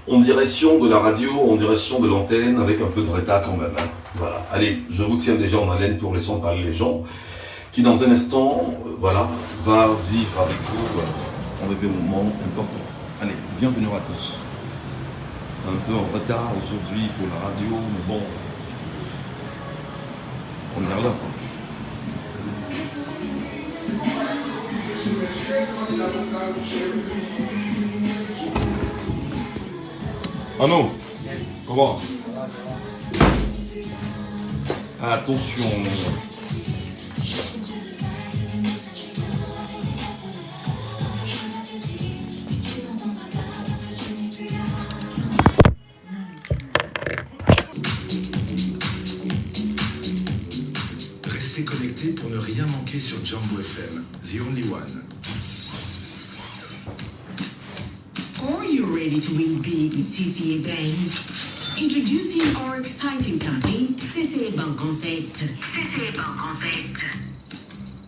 en direction de la radio, en direction de l'antenne, avec un peu de retard quand même. Hein. Voilà. Allez, je vous tiens déjà en haleine pour laisser parler les gens, qui dans un instant, voilà, va vivre avec vous un événement important. Allez, bienvenue à tous. Un peu en retard aujourd'hui pour la radio, mais bon, on est là quoi. Ah non, comment? Attention. Restez connectés pour ne rien manquer sur Jambo FM, the only one. Are you ready to win big with CCA Bank? Introducing our exciting campaign, CCA Bank en Fête. CCA Bank en Fête.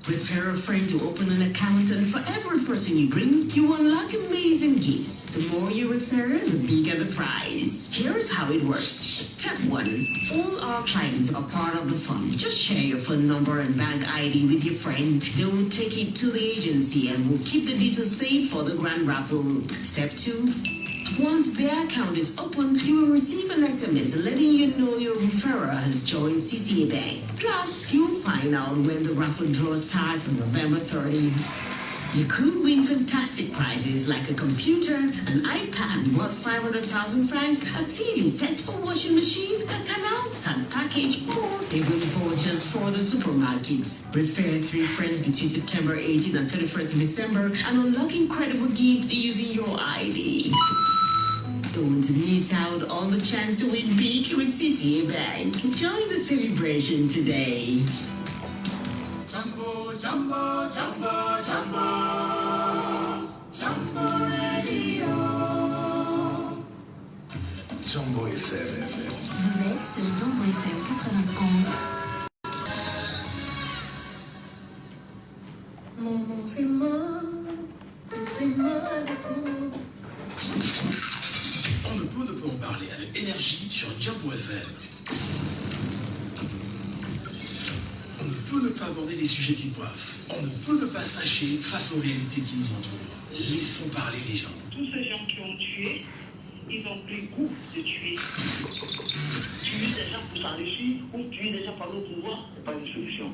Refer a friend to open an account, and for every person you bring, you unlock amazing gifts. The more you refer, the bigger the prize. Here is how it works. Step 1. All our clients are part of the fund. Just share your phone number and bank ID with your friend. They will take it to the agency and will keep the details safe for the grand raffle. Step 2. Once their account is open, you will receive an SMS letting you know your referrer has joined CCA Bank. Plus, you'll find out when the raffle draw starts on November 30. You could win fantastic prizes like a computer, an iPad worth 500,000 francs, a TV set, a washing machine, a canal sun package, or even vouchers for the supermarket. Refer 3 friends between September 18th and 31st of December and unlock incredible gifts using your ID. Don't miss out on the chance to win big with CCA Bank. Join the celebration today. Jumbo, Jumbo, Jumbo, Jumbo, Jumbo Radio. Jambo FM. Vous êtes sur Jumbo FM 91. Maman, c'est mort, tout est mort avec moi. On ne peut en parler avec énergie sur Jambo FM. On ne peut ne pas aborder les sujets qui coiffent. On ne peut ne pas se fâcher face aux réalités qui nous entourent. Laissons parler les gens. Tous ces gens qui ont tué, ils ont pris goût de tuer. Tuer des gens pour s'enrichir ou tuer des gens par le pouvoir, ce n'est pas une solution.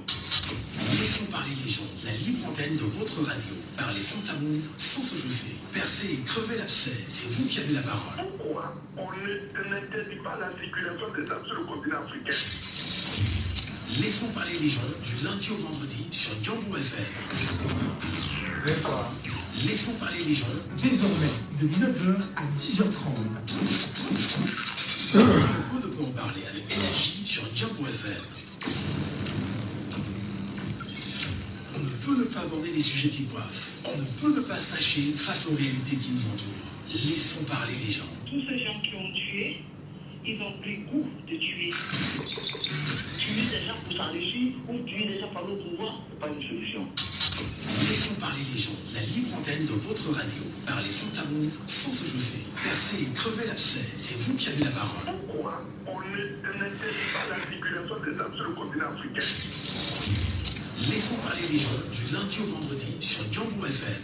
Laissons parler les gens. La libre antenne de votre radio. Parlez sans tabou, sans se jausser. Percez et crevez l'abcès. C'est vous qui avez la parole. Pourquoi on n'interdit pas la circulation des armes sur le continent africain? Laissons parler les gens du lundi au vendredi sur Jambo FM. Laissons parler les gens. Désormais, de 9h à 10h30. On ne peut en parler avec énergie sur Jambo FM. On ne peut ne pas aborder les sujets qui coiffent. On ne peut ne pas se fâcher face aux réalités qui nous entourent. Laissons parler les gens. Tous ces gens qui ont tué, ils ont pris goût de tuer. Tuer des gens pour s'enrichir ou tuer des gens par le pouvoir, ce n'est pas une solution. Laissons parler les gens. La libre antenne de votre radio. Parlez sans tabou, sans se jausser. Percez et crevez l'abcès. C'est vous qui avez la parole. Pourquoi on n'interdit pas la circulation des armes sur le continent africain? Laissons parler les gens du lundi au vendredi sur Jambo FM.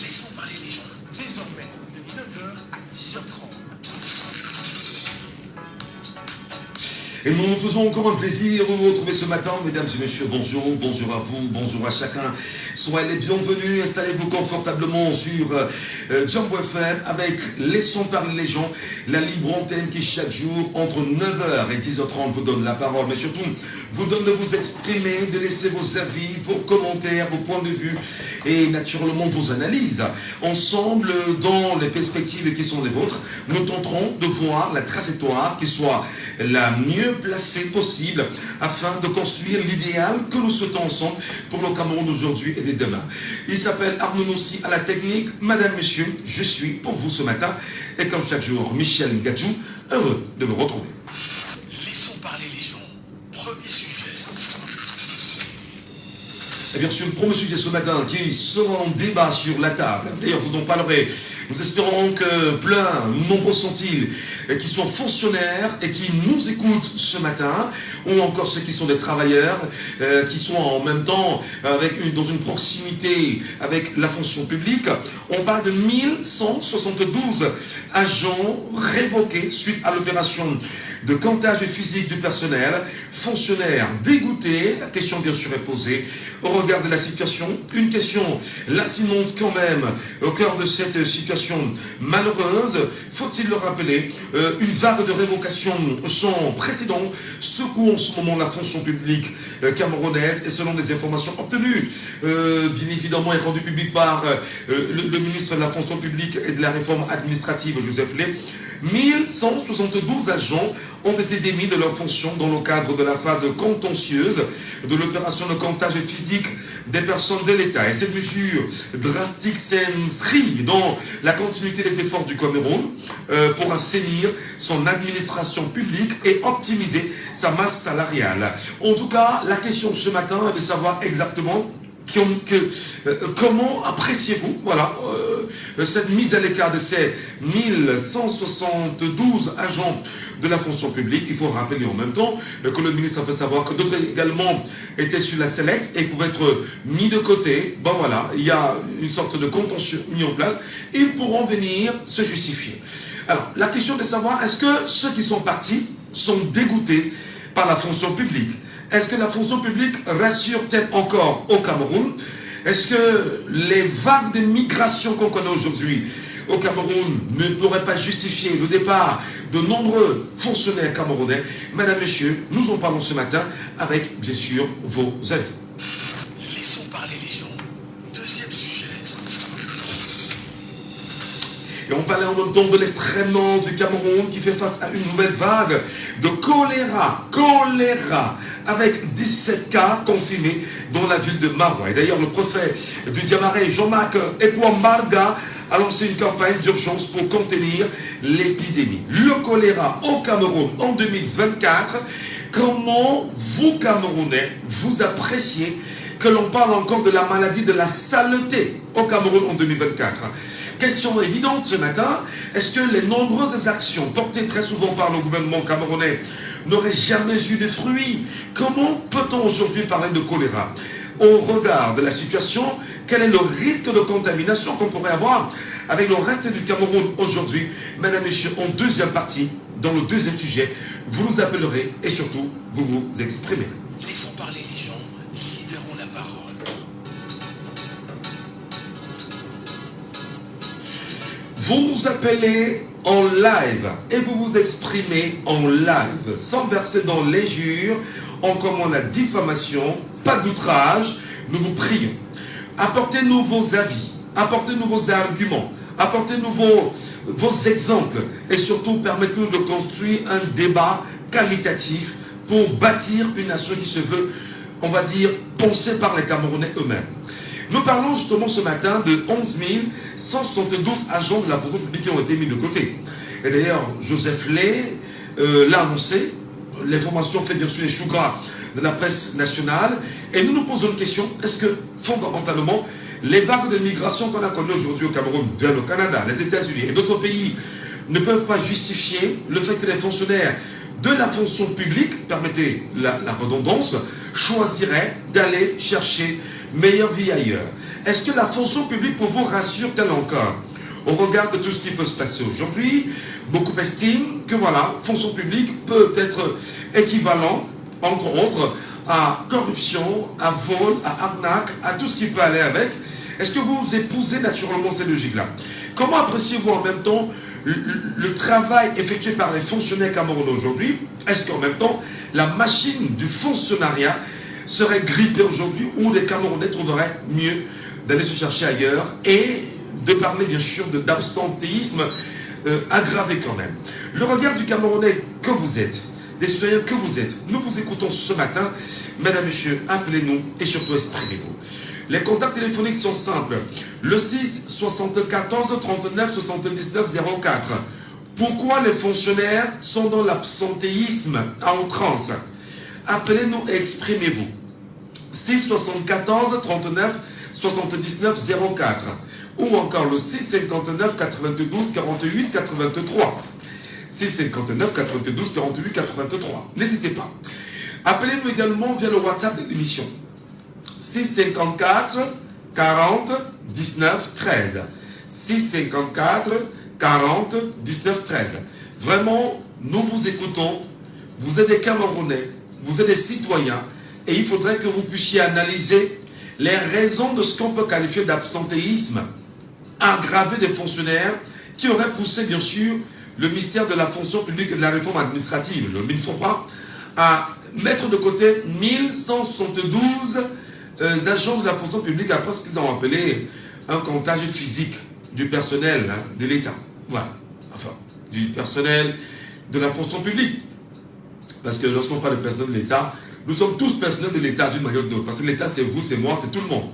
Laissons parler les gens. Désormais, de 9h à 10h30. Et nous nous faisons encore un plaisir de vous retrouver ce matin, mesdames et messieurs. Bonjour, bonjour à vous, bonjour à chacun. Soyez les bienvenus, installez-vous confortablement sur Jambo FM avec Laissons parler les gens, la libre antenne qui chaque jour entre 9h et 10h30 vous donne la parole, mais surtout vous donne de vous exprimer, de laisser vos avis, vos commentaires, vos points de vue et naturellement vos analyses. Ensemble, dans les perspectives qui sont les vôtres, nous tenterons de voir la trajectoire qui soit la mieux placée possible afin de construire l'idéal que nous souhaitons ensemble pour le Cameroun d'aujourd'hui et de demain. Il s'appelle Arnaud Nossi à la technique. Madame, messieurs, je suis pour vous ce matin et comme chaque jour, Michel Gadjou, heureux de vous retrouver. Laissons parler les gens. Premier sujet. Et bien sûr, le premier sujet ce matin qui sera en débat sur la table. D'ailleurs, vous en parlerez. Nous espérons que plein, nombreux sont-ils qui sont fonctionnaires et qui nous écoutent ce matin, ou encore ceux qui sont des travailleurs, qui sont en même temps dans une proximité avec la fonction publique. On parle de 1172 agents révoqués suite à l'opération de comptage physique du personnel, fonctionnaires dégoûtés. La question bien sûr est posée au regard de la situation. Une question lancinante quand même au cœur de cette situation malheureuse. Faut-il le rappeler, une vague de révocation sans précédent secoue en ce moment la fonction publique camerounaise, et selon les informations obtenues, bien évidemment et rendues publiques par le ministre de la fonction publique et de la réforme administrative, Joseph Lé, 1172 agents ont été démis de leurs fonctions dans le cadre de la phase contentieuse de l'opération de comptage physique des personnes de l'État. Et cette mesure drastique s'inscrit dans la continuité des efforts du Cameroun pour assainir son administration publique et optimiser sa masse salariale. En tout cas, la question ce matin est de savoir exactement comment appréciez-vous cette mise à l'écart de ces 1172 agents de la fonction publique? Il faut rappeler en même temps que le ministre a fait savoir que d'autres également étaient sur la sellette et pouvaient être mis de côté. Bon voilà, il y a une sorte de contentieux mis en place. Ils pourront venir se justifier. Alors, la question de savoir, est-ce que ceux qui sont partis sont dégoûtés par la fonction publique? Est-ce que la fonction publique rassure-t-elle encore au Cameroun? Est-ce que les vagues de migration qu'on connaît aujourd'hui au Cameroun ne pourraient pas justifier le départ de nombreux fonctionnaires camerounais? Mesdames, Messieurs, nous en parlons ce matin avec, bien sûr, vos avis. Laissons parler les gens. Deuxième sujet. Et on parlait en même temps de l'extrême nord du Cameroun qui fait face à une nouvelle vague de choléra, avec 17 cas confirmés dans la ville de Maroua. Et d'ailleurs, le préfet du Diamaré, Jean-Marc Ekwambarga, a lancé une campagne d'urgence pour contenir l'épidémie. Le choléra au Cameroun en 2024, comment vous, Camerounais, vous appréciez que l'on parle encore de la maladie de la saleté au Cameroun en 2024? Question évidente ce matin, est-ce que les nombreuses actions portées très souvent par le gouvernement camerounais n'auraient jamais eu de fruits? Comment peut-on aujourd'hui parler de choléra? Au regard de la situation, quel est le risque de contamination qu'on pourrait avoir avec le reste du Cameroun aujourd'hui? Mesdames et messieurs, en deuxième partie, dans le deuxième sujet, vous nous appellerez et surtout, vous vous exprimerez. Laissons parler les gens, libérons la parole. Vous nous appelez en live et vous vous exprimez en live, sans verser dans l'injure, en commande la diffamation, pas d'outrage, nous vous prions. Apportez-nous vos avis, apportez-nous vos arguments, apportez-nous vos exemples et surtout permettez-nous de construire un débat qualitatif pour bâtir une nation qui se veut, on va dire, pensée par les Camerounais eux-mêmes. Nous parlons justement ce matin de 11 172 agents de la fonction publique qui ont été mis de côté. Et d'ailleurs, Joseph Lé l'a annoncé, l'information fait bien sûr les choux gras de la presse nationale, et nous nous posons une question, est-ce que fondamentalement, les vagues de migration qu'on a connues aujourd'hui au Cameroun, vers le Canada, les États-Unis et d'autres pays, ne peuvent pas justifier le fait que les fonctionnaires de la fonction publique, permettez la redondance, choisiraient d'aller chercher meilleure vie ailleurs? Est-ce que la fonction publique pour vous rassure-t-elle encore? Au regard de tout ce qui peut se passer aujourd'hui, beaucoup estiment que voilà, fonction publique peut être équivalent, entre autres, à corruption, à vol, à arnaque, à tout ce qui peut aller avec. Est-ce que vous épousez naturellement cette logique-là? Comment appréciez-vous en même temps le travail effectué par les fonctionnaires camerounais aujourd'hui? Est-ce qu'en même temps, la machine du fonctionnariat serait grippée aujourd'hui, où les Camerounais trouveraient mieux d'aller se chercher ailleurs et de parler bien sûr d'absentéisme aggravé quand même? Le regard du Camerounais que vous êtes, des citoyens que vous êtes, nous vous écoutons ce matin. Mesdames, Messieurs, appelez-nous et surtout exprimez-vous. Les contacts téléphoniques sont simples. Le 6 74 39 79 04. Pourquoi les fonctionnaires sont dans l'absentéisme à outrance? Appelez-nous et exprimez-vous. 674 39 79 04 ou encore le 659 92 48 83. 659 92 48 83. N'hésitez pas. Appelez-nous également via le WhatsApp de l'émission. 654 40 19 13. 654 40 19 13. Vraiment, nous vous écoutons. Vous êtes des Camerounais, vous êtes des citoyens et il faudrait que vous puissiez analyser les raisons de ce qu'on peut qualifier d'absentéisme aggravé des fonctionnaires qui auraient poussé bien sûr le ministère de la fonction publique et de la réforme administrative, le MINFOPRA, à mettre de côté 1172 agents de la fonction publique après ce qu'ils ont appelé un comptage physique du personnel de l'État. Voilà. Enfin, du personnel de la fonction publique. Parce que lorsqu'on parle de personnel de l'État, nous sommes tous personnels de l'État d'une manière ou d'une autre. Parce que l'État, c'est vous, c'est moi, c'est tout le monde.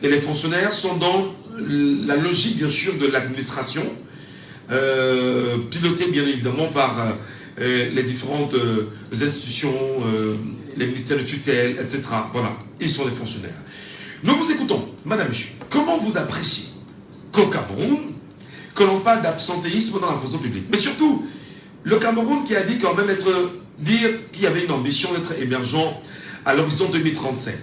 Et les fonctionnaires sont dans la logique, bien sûr, de l'administration, pilotée, bien évidemment, par les différentes institutions, les ministères de tutelle, etc. Voilà, ils sont les fonctionnaires. Nous vous écoutons, madame, monsieur. Comment vous appréciez qu'au Cameroun, que l'on parle d'absentéisme dans la fonction publique? Mais surtout, le Cameroun qui a dit quand même dire qu'il y avait une ambition d'être émergent à l'horizon 2035.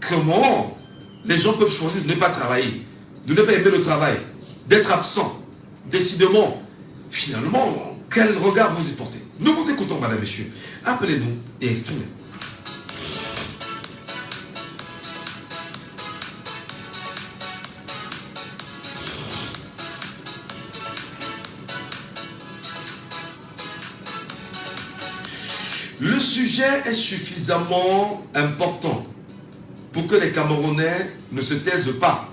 Comment les gens peuvent choisir de ne pas travailler, de ne pas aimer le travail, d'être absent, décidément? Finalement, quel regard vous y portez? Nous vous écoutons, madame, monsieur. Appelez-nous et exprimez-vous. Le sujet est suffisamment important pour que les Camerounais ne se taisent pas.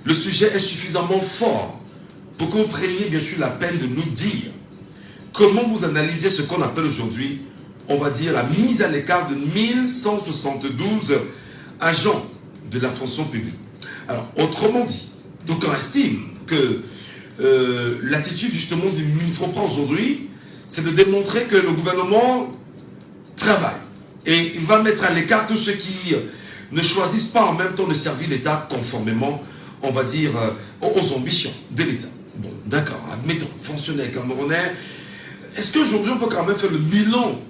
Le sujet est suffisamment fort pour que vous preniez bien sûr la peine de nous dire comment vous analysez ce qu'on appelle aujourd'hui, on va dire, la mise à l'écart de 1172 agents de la fonction publique. Alors, autrement dit, d'aucuns estiment que l'attitude justement du MINFOPRA aujourd'hui, c'est de démontrer que le gouvernement travaille et il va mettre à l'écart tous ceux qui ne choisissent pas en même temps de servir l'État conformément, on va dire, aux ambitions de l'État. Bon, d'accord, admettons, fonctionnaires camerounais. Est-ce qu'aujourd'hui on peut quand même faire le bilan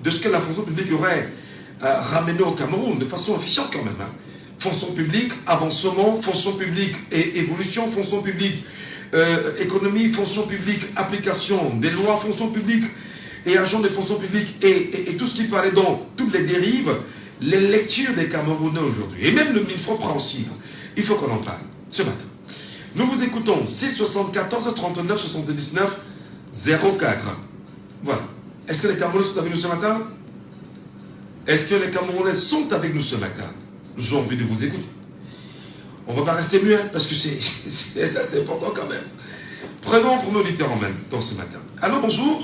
de ce que la fonction publique aurait ramené au Cameroun de façon efficiente quand même, hein? Fonction publique, avancement, fonction publique et évolution, fonction publique, économie, fonction publique, application des lois, fonction publique et agents de fonction publique et tout ce qui peut aller dans toutes les dérives, les lectures des Camerounais aujourd'hui, et même le MINFOPRA aussi, il faut qu'on en parle ce matin. Nous vous écoutons, 674 39 79 04. Voilà. Est-ce que les Camerounais sont avec nous ce matin? Est-ce que les Camerounais sont avec nous ce matin? J'ai envie de vous écouter. On ne va pas rester muet, parce que ça c'est important quand même. Prenons pour nos auditeurs en même temps ce matin. Allô, bonjour.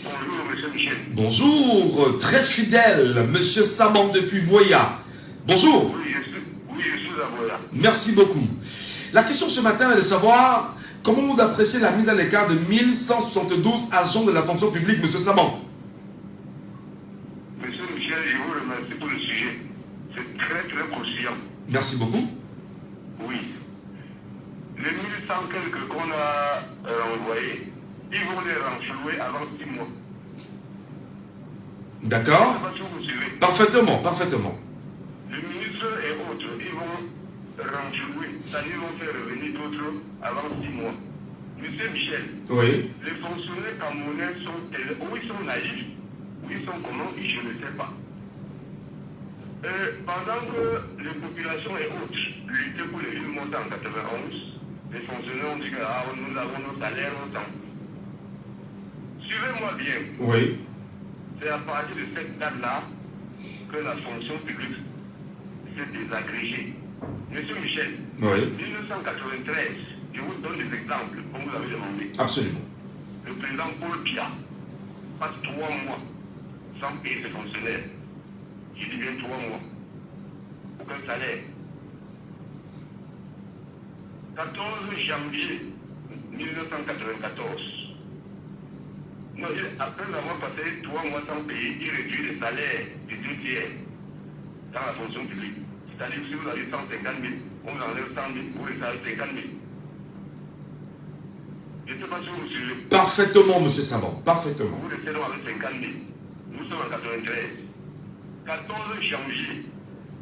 Bonjour, monsieur Michel. Bonjour, très fidèle, monsieur Saman depuis Boya. Bonjour. Oui, je suis à Boya. Merci beaucoup. La question ce matin est de savoir comment vous appréciez la mise à l'écart de 1172 agents de la fonction publique, monsieur Saman. Monsieur Michel, je vous remercie pour le sujet. C'est très croustillant. Merci beaucoup. Oui. Les 1100 quelques qu'on a envoyés, ils vont les renflouer avant 6 mois. D'accord. Je ne sais pas si vous me suivez. Parfaitement, parfaitement. Les ministres et autres, ils vont renflouer, c'est-à-dire vont faire revenir d'autres avant 6 mois. Monsieur Michel, Oui. les fonctionnaires camerounais sont tels, ou ils sont naïfs, ou ils sont comment, je ne sais pas. Pendant que les populations et autres luttaient pour les villes montées en 91, les fonctionnaires ont dit que nous avons nos salaires autant. Suivez-moi bien. Oui. C'est à partir de cette date-là que la fonction publique s'est désagrégée. Monsieur Michel, Oui. 1993, je vous donne des exemples, comme vous avez demandé. Absolument. Le président Paul Biya passe 3 mois sans payer ses fonctionnaires. Il dit bien 3 mois. Aucun salaire. 14 janvier 1994, Non, après avoir passé 3 mois sans payer, il réduit les salaires de 2 tiers dans la fonction publique. C'est-à-dire que si vous avez 150 000, on vous enlève 100 000, vous restez avec 50 000. Je ne sais pas si vous me suivez. Parfaitement, M. Savant, parfaitement. Vous restez donc avec 50 000. Nous sommes en 93. 14 janvier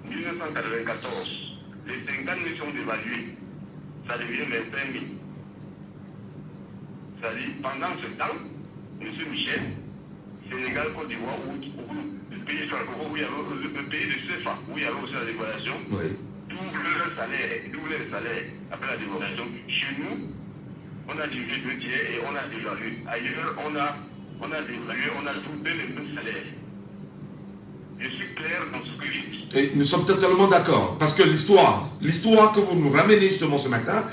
1994. Les 50 000 sont dévalués. Ça devient 25 000. C'est-à-dire, pendant ce temps, M. Michel, Sénégal, Côte d'Ivoire, le pays francophone, le pays de CFA, où il y avait aussi la dévaluation, double le salaire après la dévaluation. Chez nous, on a divisé 2 tiers et on a dévalué. Ailleurs, on a dévalué, on a doublé les mêmes salaires. Je suis clair dans ce que j'ai dit. Et nous sommes totalement d'accord, parce que l'histoire que vous nous ramenez justement ce matin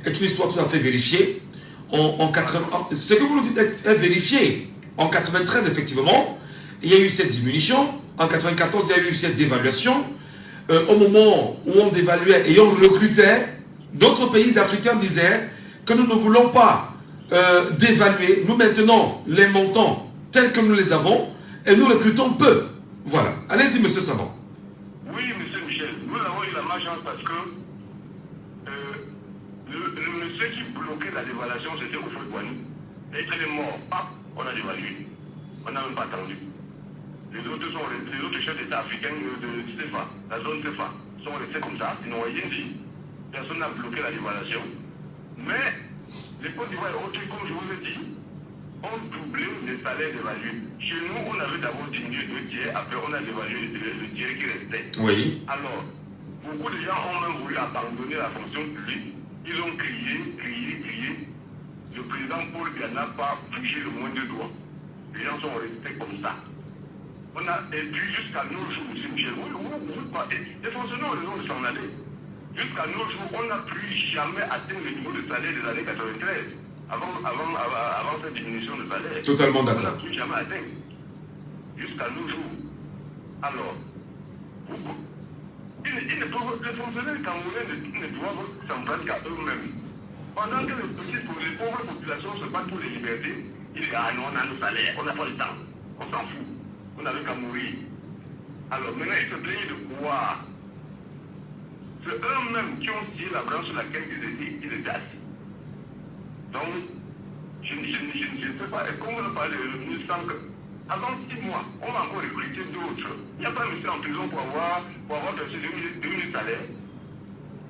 est une histoire tout à fait vérifiée. Ce que vous nous dites est vérifié. En 93, effectivement, il y a eu cette diminution. En 94, il y a eu cette dévaluation. Au moment où on dévaluait et on recrutait, d'autres pays africains disaient que nous ne voulons pas dévaluer. Nous maintenons les montants tels que nous les avons et nous recrutons peu. Voilà. Allez-y, M. Savant. Oui, M. Michel. Nous avons eu la malchance parce que le monsieur qui bloquait la dévaluation, c'était Oufoué Kouani. Et il est mort. Hop, on a dévalué. On n'a même pas attendu. Les autres chefs d'État africains de CFA, la zone CFA, sont restés comme ça. Ils n'ont rien dit. Personne n'a bloqué la dévaluation. Mais les Côte d'Ivoire et autres, comme je vous l'ai dit, ont doublé les salaires dévalués. Chez nous, on avait d'abord diminué 2 tiers, après on a dévalué le tiers qui restait. Oui. Alors, beaucoup de gens ont même voulu abandonner la fonction publique. Ils ont crié. Le président Paul Biya n'a pas touché le moins de doigts. Les gens sont restés comme ça. Et puis jusqu'à nos jours, M. Michel, les fonctionnaires ont raison de s'en aller. Jusqu'à nos jours, on n'a plus jamais atteint le niveau de salaire des années 93. Avant cette diminution de salaire. Totalement d'accord. On n'a plus jamais atteint. Jusqu'à nos jours. Alors, les fonctionnaires camerounais ne doivent s'en prendre qu'à eux-mêmes. Pendant que les pauvres populations se battent pour les libertés, ils disent ah non, on a nos salaires, on n'a pas le temps, on s'en fout, on n'avait qu'à mourir. Alors maintenant, ils se plaignent de quoi? C'est eux-mêmes qui ont tiré la branche sur laquelle ils étaient assis. Donc, je ne sais pas, et comme on parle de nous sans que, avant 6 mois, on va encore recruter d'autres. Il n'y a pas un monsieur en prison pour avoir perçu 2 000 salaires.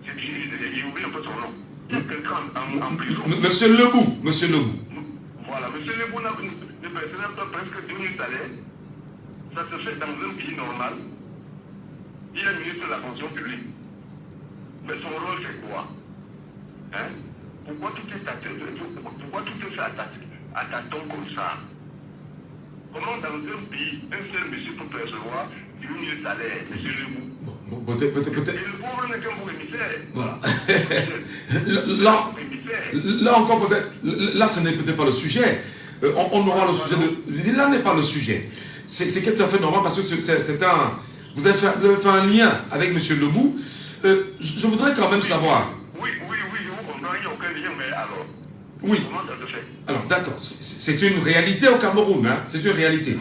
J'ai oublié un peu son nom. Il y a quelqu'un en prison. Monsieur Lebou. Voilà, monsieur Lebou ne perçoit pas presque 2 000 salaires. Ça se fait dans un pays normal. Il est ministre de la fonction publique. Mais son rôle, c'est quoi? Hein? Pourquoi tout est fait à tâtons comme ça? Comment dans un pays, un seul monsieur peut percevoir 2 000 salaires, monsieur Lebou? Peut-être. Et le pauvre n'est qu'un beau émissaire. Voilà. Là encore, peut-être. Là, ce n'est peut-être pas le sujet. On aura le sujet de. Là n'est pas le sujet. C'est tout à fait normal parce que c'est un. Vous avez fait un lien avec M. Lebou. Je voudrais quand même savoir. Oui, je vous comprends, il n'y a aucun lien, mais alors. Oui. Comment ça se fait? Alors, d'accord. C'est une réalité au Cameroun, hein. C'est une réalité.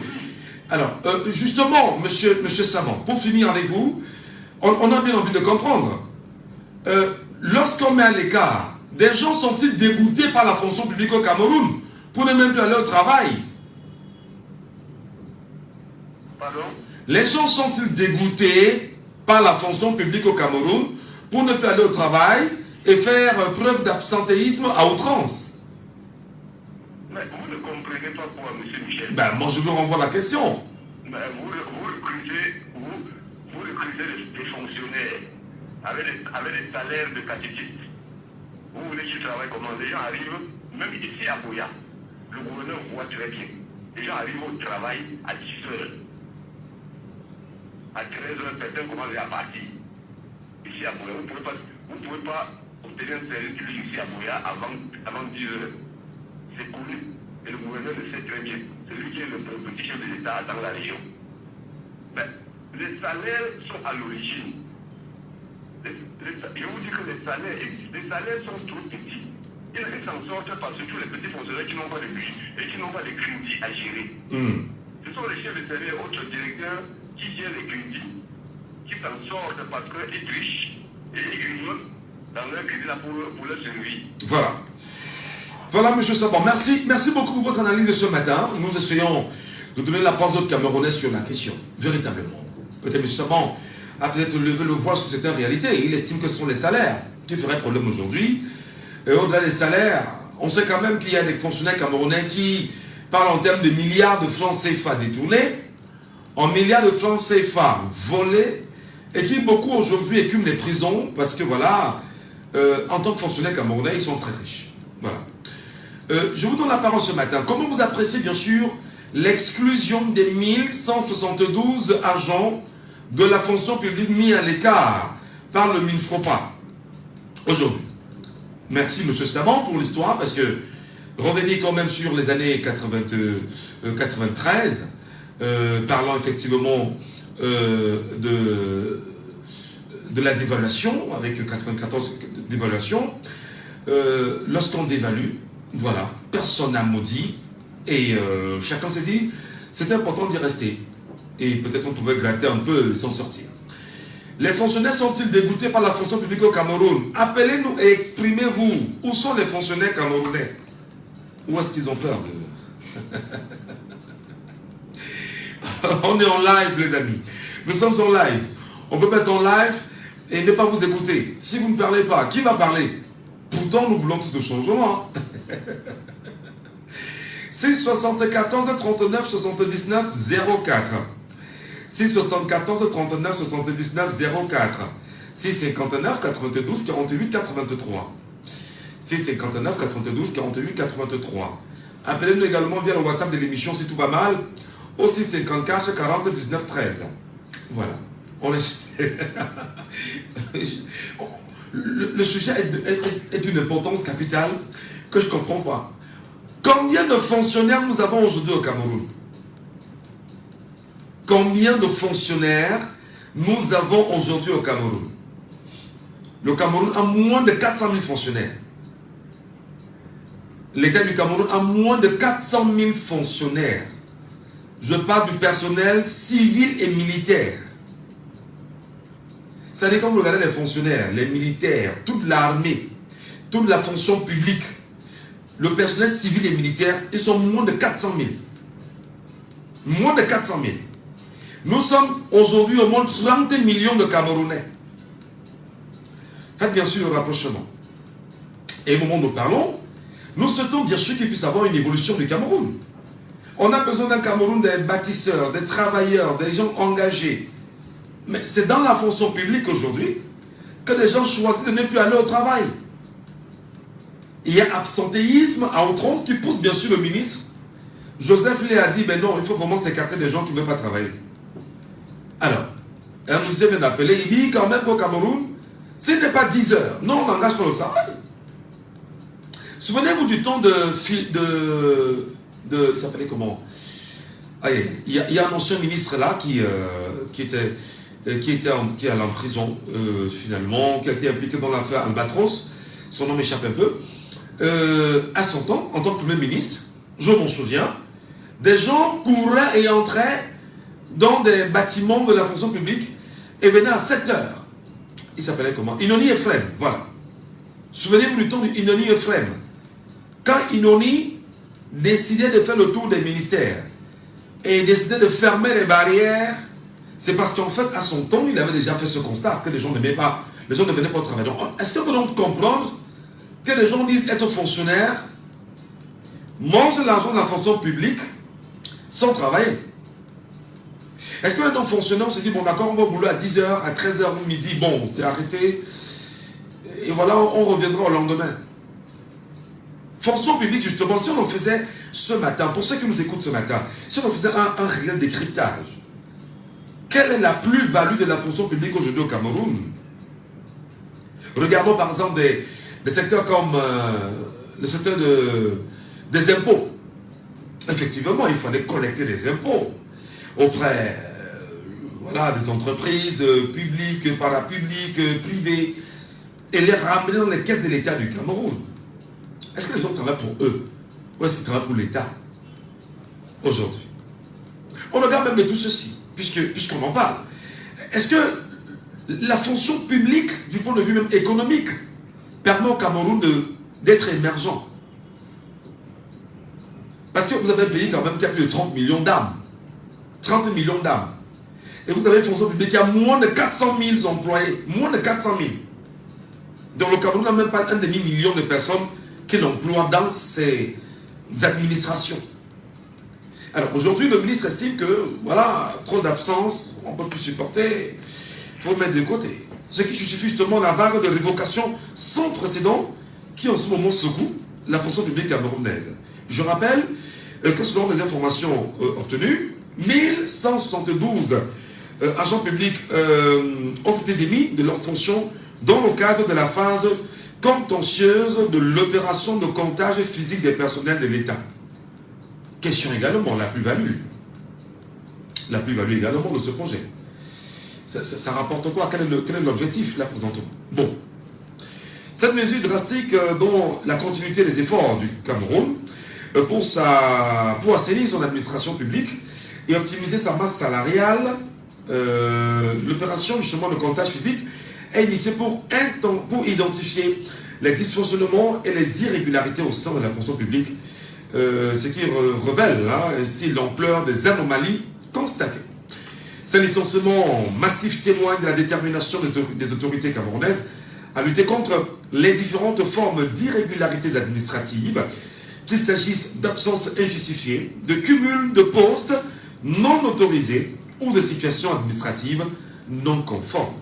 Alors, justement, monsieur Savant, pour finir avec vous, on a bien envie de comprendre. Lorsqu'on met à l'écart, des gens sont-ils dégoûtés par la fonction publique au Cameroun pour ne même plus aller au travail? Pardon? Les gens sont-ils dégoûtés par la fonction publique au Cameroun pour ne plus aller au travail et faire preuve d'absentéisme à outrance? Mais vous ne comprenez pas quoi, M. Michel? Ben, moi je vous renvoie la question. Ben, vous recrutez des fonctionnaires avec des salaires de catéchistes. Vous voulez qu'ils travaillent comment? Les gens arrivent, même ici à Boya, le gouverneur voit très bien. Les gens arrivent au travail à 10 heures. À 13 heures, certains commencent à partir. Ici à Boya, vous ne pouvez pas obtenir un service public ici à Boya avant 10 heures. C'est connu. Et le gouverneur le sait très bien. C'est lui qui est le petit chef de l'État dans la région. Mais les salaires sont à l'origine. Je vous dis que les salaires sont trop petits. Ils s'en sortent parce que tous les petits fonctionnaires qui n'ont pas de but et qui n'ont pas de crédit à gérer. Ce sont les chefs de service et autres directeurs qui gèrent les crédits, qui s'en sortent parce qu'ils trichent et ils grignotent dans leur crédit là pour leur servir. Voilà. Voilà, monsieur Sabon. Merci beaucoup pour votre analyse de ce matin. Nous essayons de donner la parole aux Camerounais sur la question, véritablement. Peut-être monsieur Sabon a peut-être levé le voile sur cette réalité. Il estime que ce sont les salaires qui feraient problème aujourd'hui. Et au-delà des salaires, on sait quand même qu'il y a des fonctionnaires camerounais qui parlent en termes de milliards de francs CFA détournés, en milliards de francs CFA volés, et qui beaucoup aujourd'hui écument les prisons parce que voilà, en tant que fonctionnaires camerounais, ils sont très riches. Voilà. Je vous donne la parole ce matin. Comment vous appréciez bien sûr l'exclusion des 1172 agents de la fonction publique mis à l'écart par le MINFROPA aujourd'hui? Merci M. Savant pour l'histoire, parce que revenez quand même sur les années 93, parlant effectivement de la dévaluation, avec 94 dévaluation. Lorsqu'on dévalue, voilà, personne n'a maudit, et chacun s'est dit, c'est important d'y rester. Et peut-être on pouvait gratter un peu et s'en sortir. Les fonctionnaires sont-ils dégoûtés par la fonction publique au Cameroun? Appelez-nous et exprimez-vous. Où sont les fonctionnaires camerounais? Où est-ce qu'ils ont peur de... On est en live, les amis. Nous sommes en live. On peut mettre en live et ne pas vous écouter. Si vous ne parlez pas, qui va parler? Pourtant, nous voulons tout ce changement. 674 39 79 04. 674 39 79 04. 659 92 48 83. 659 92 48 83. Appelez-nous également via le WhatsApp de l'émission si tout va mal au 654 40 19 13. Voilà. On est... le sujet est d'une importance capitale que je ne comprends pas. Combien de fonctionnaires nous avons aujourd'hui au Cameroun? Combien de fonctionnaires nous avons aujourd'hui au Cameroun? Le Cameroun a moins de 400 000 fonctionnaires. L'État du Cameroun a moins de 400 000 fonctionnaires. Je parle du personnel civil et militaire. C'est-à-dire quand vous regardez les fonctionnaires, les militaires, toute l'armée, toute la fonction publique, le personnel civil et militaire, ils sont moins de 400 000. Moins de 400 000. Nous sommes aujourd'hui au monde 30 millions de Camerounais. Faites bien sûr le rapprochement. Et au moment où nous parlons, nous souhaitons bien sûr qu'il puisse y avoir une évolution du Cameroun. On a besoin d'un Cameroun des bâtisseurs, des travailleurs, des gens engagés. Mais c'est dans la fonction publique aujourd'hui que les gens choisissent de ne plus aller au travail. Il y a absentéisme à outrance qui pousse bien sûr le ministre. Joseph Lé a dit, ben non, il faut vraiment s'écarter des gens qui ne veulent pas travailler. Alors, un ministre vient d'appeler, il dit quand même qu'au Cameroun, ce n'est pas 10 heures. Non, on n'engage pas le travail. Souvenez-vous du temps il s'appelait comment? Il y a un ancien ministre là qui est allé en prison finalement, qui a été impliqué dans l'affaire Albatros. Son nom m'échappe un peu. À son temps, en tant que Premier ministre, je m'en souviens, des gens couraient et entraient dans des bâtiments de la fonction publique et venaient à 7 heures. Il s'appelait comment? Inoni Ephraim, voilà. Souvenez-vous du temps du Inoni Ephraim. Quand Inoni décidait de faire le tour des ministères et décidait de fermer les barrières, c'est parce qu'en fait, à son temps, il avait déjà fait ce constat que les gens n'aimaient pas, les gens ne venaient pas au travail. Donc, est-ce qu'on peut donc comprendre que les gens disent être fonctionnaires, mangent l'argent de la fonction publique sans travailler? Est-ce qu'on est donc fonctionnaire, on se dit, bon d'accord, on va au boulot à 10h, à 13h ou midi, bon, c'est arrêté, et voilà, on reviendra au lendemain. Fonction publique, justement, si on le faisait ce matin, pour ceux qui nous écoutent ce matin, si on faisait un réel décryptage, quelle est la plus-value de la fonction publique aujourd'hui au Cameroun? Regardons par exemple des secteurs comme le secteur des impôts. Effectivement, il fallait collecter des impôts auprès voilà, des entreprises publiques, parapubliques, privées, et les ramener dans les caisses de l'État du Cameroun. Est-ce que les gens travaillent pour eux ou est-ce qu'ils travaillent pour l'État aujourd'hui? On regarde même de tout ceci, puisqu'on en parle. Est-ce que la fonction publique, du point de vue même économique, permet au Cameroun d'être émergent? Parce que vous avez un pays quand même qui a plus de 30 millions d'âmes. 30 millions d'âmes. Et vous avez une fonction publique qui a moins de 400 000 employés. Moins de 400 000. Donc le Cameroun n'a même pas un demi-million de personnes qui l'emploient dans ses administrations. Alors aujourd'hui, le ministre estime que, voilà, trop d'absence, on ne peut plus supporter, il faut mettre de côté. Ce qui justifie justement la vague de révocation sans précédent qui en ce moment secoue la fonction publique camerounaise. Je rappelle que selon les informations obtenues, 1172 agents publics ont été démis de leurs fonctions dans le cadre de la phase contentieuse de l'opération de comptage physique des personnels de l'État. Question également, la plus-value. La plus-value également de ce projet. Ça rapporte quoi? Quel est l'objectif là présentement? Bon. Cette mesure drastique dont la continuité des efforts du Cameroun pour assainir son administration publique et optimiser sa masse salariale, l'opération justement de comptage physique est initiée pour identifier les dysfonctionnements et les irrégularités au sein de la fonction publique, ce qui révèle ainsi l'ampleur des anomalies constatées. Ces licenciements massifs témoignent de la détermination des autorités camerounaises à lutter contre les différentes formes d'irrégularités administratives, qu'il s'agisse d'absence injustifiée, de cumul de postes non autorisés ou de situations administratives non conformes.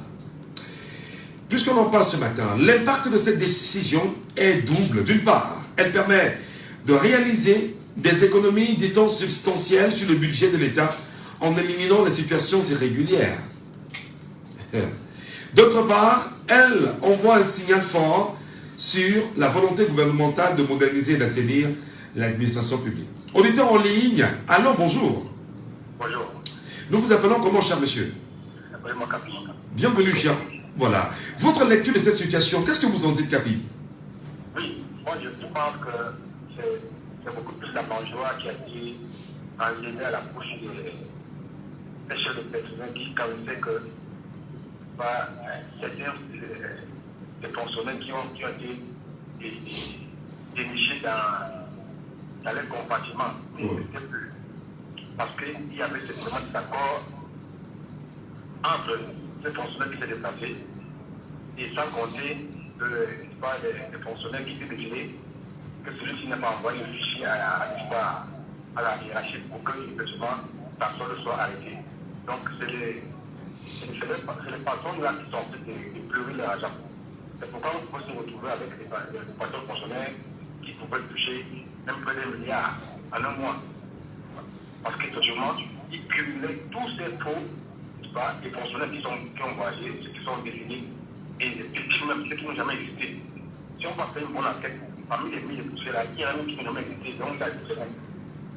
Puisqu'on en parle ce matin, l'impact de cette décision est double. D'une part, elle permet de réaliser des économies, dit-on, substantielles sur le budget de l'État en éliminant les situations irrégulières. D'autre part, elle envoie un signal fort sur la volonté gouvernementale de moderniser et d'assainir l'administration publique. Auditeur en ligne, allô, bonjour. Bonjour. Nous vous appelons comment, cher monsieur? Bienvenue, cher. Voilà. Votre lecture de cette situation, qu'est-ce que vous en dites, Capi? Oui, moi je pense que c'est beaucoup plus la bourgeois qui a été enlevé à la bouche des chefs de personnel qui connaissaient que certains des fonctionnaires qui ont été dénichés dans les compartiments. Parce qu'il y avait certainement des accords entre ces fonctionnaires qui s'est déplacés et sans compter les fonctionnaires qui étaient décidés que celui-ci n'a pas envoyé le fichier à la hiérarchie pour que effectivement personne ne soit arrêté. Donc c'est les patrons là qui sont en train de pleurer leur argent. C'est pourquoi on peut se retrouver avec les patrons fonctionnaires qui pouvaient toucher même près d'un milliard en un mois. Parce qu'effectivement, ils cumulaient tous ces faux, les fonctionnaires qui ont voyagé, ceux qui sont définis, et ceux qui n'ont jamais existé. Si on va faire une bonne enquête, parmi les milliers de poussées là, il y en a même qui n'ont jamais existé, donc ça c'est bon.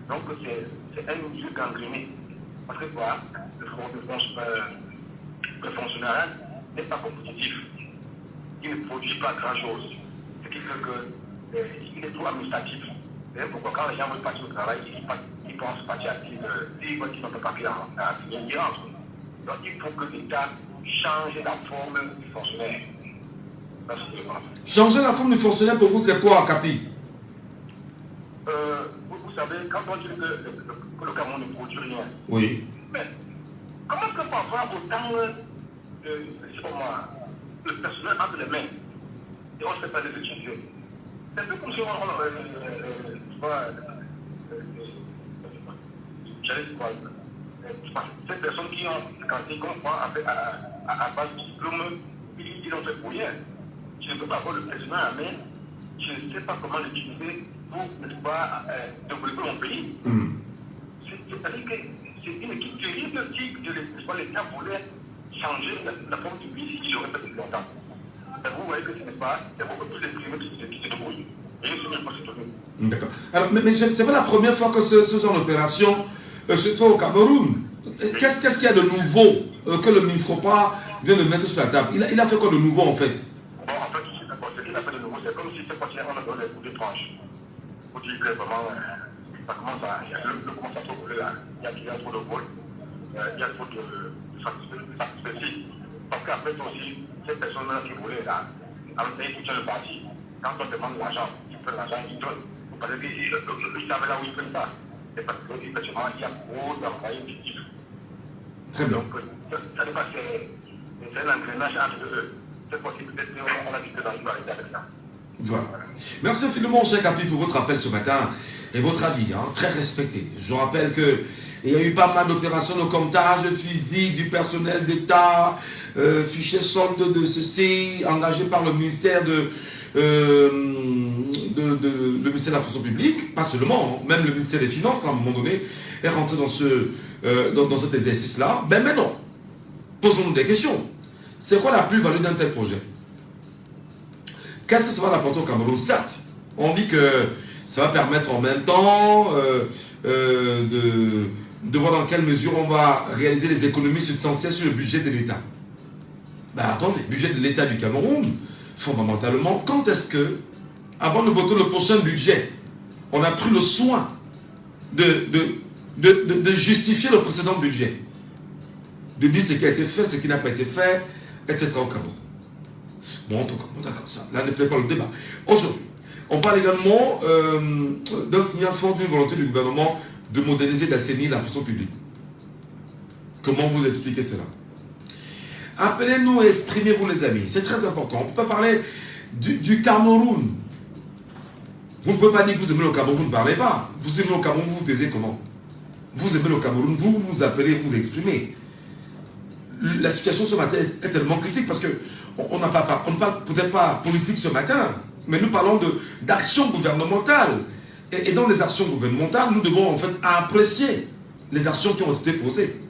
Donc c'est un jeu gangréné. Parce que quoi, le fonctionnaire n'est pas compétitif. Il ne produit pas grand-chose. Ce qui fait qu'il est trop administratif. C'est pourquoi quand les gens veulent partir au travail, ils pensent partir à ils n'ont pas papier à signer, ils rentrent. Donc il faut que l'État change la forme du fonctionnaire. Changer la forme du fonctionnaire pour vous, c'est quoi, Capi? Vous savez, quand on dit que le Cameroun ne produit rien, oui. Mais comment est-ce que parfois autant le personnel entre les mains et on ne sait pas les utiliser? C'est un peu comme si ces personnes qui ont, quand ils comprennent à base de diplôme, ils ont fait pour rien. Je ne peux pas avoir le personnel à main, je ne sais pas comment l'utiliser pour ne pas développer mon pays. C'est-à-dire que c'est une équipe terrible si l'État voulait changer la forme du pays si j'aurais fait depuis longtemps. Et vous voyez que ce n'est pas, il y a beaucoup plus de privés qui se débrouillent. Et je ne sais même pas s'étonner. D'accord. Alors, mais ce n'est pas la première fois que ce genre d'opération se fait au Cameroun. Qu'est-ce qu'il y a de nouveau que le MINFROPA vient de mettre sur la table? Il a fait quoi de nouveau en fait? Bon, en fait, ce qu'il a fait de nouveau, c'est comme si cette fois-ci, on a donné les coups de tranche. Pour dire que vraiment, ça commence à, le commence à trop brûler là. Il y a trop de vol, il y a trop de satisfaits. Parce qu'après aussi, ces personnes-là qui voulaient là, en pays tout le parti, quand on demande l'argent, tu prends l'argent, ils donnent. Parce qu'ils savaient là où ils prennent ça. C'est parce qu'effectivement, il y a trop d'employés fictifs. Très bien. Donc, ça n'est pas c'est un engrenage entre eux. C'est possible, peut-être on a dit que dans une variété avec ça. Voilà. Merci infiniment, cher Capi, pour votre appel ce matin et votre avis, hein, très respecté. Je rappelle que il y a eu pas mal d'opérations de comptage physique du personnel d'État, fichier solde de ceci, engagé par le ministère le ministère de la fonction publique, pas seulement, hein, même le ministère des Finances, à un moment donné, est rentré dans cet exercice-là. Ben maintenant, posons-nous des questions. C'est quoi la plus-value d'un tel projet? Qu'est-ce que ça va apporter au Cameroun? Certes, on dit que ça va permettre en même temps de voir dans quelle mesure on va réaliser les économies substantielles sur le budget de l'État. Ben attendez, le budget de l'État du Cameroun, fondamentalement, quand est-ce que, avant de voter le prochain budget, on a pris le soin de justifier le précédent budget, de dire ce qui a été fait, ce qui n'a pas été fait, etc. au Cameroun. Bon, en tout cas, bon, d'accord, ça, là n'est peut-être pas le débat. Aujourd'hui, on parle également d'un signal fort d'une volonté du gouvernement de moderniser et d'assainir la fonction publique. Comment vous expliquez cela? Appelez-nous et exprimez-vous, les amis. C'est très important. On ne peut pas parler du Cameroun. Vous ne pouvez pas dire que vous aimez le Cameroun, vous ne parlez pas. Vous aimez le Cameroun, vous vous taisez comment? Vous aimez le Cameroun, vous vous appelez, vous exprimez. La situation ce matin est tellement critique parce que on ne parle peut-être pas politique ce matin, mais nous parlons d'actions gouvernementales. Et dans les actions gouvernementales, nous devons en fait apprécier les actions qui ont été posées.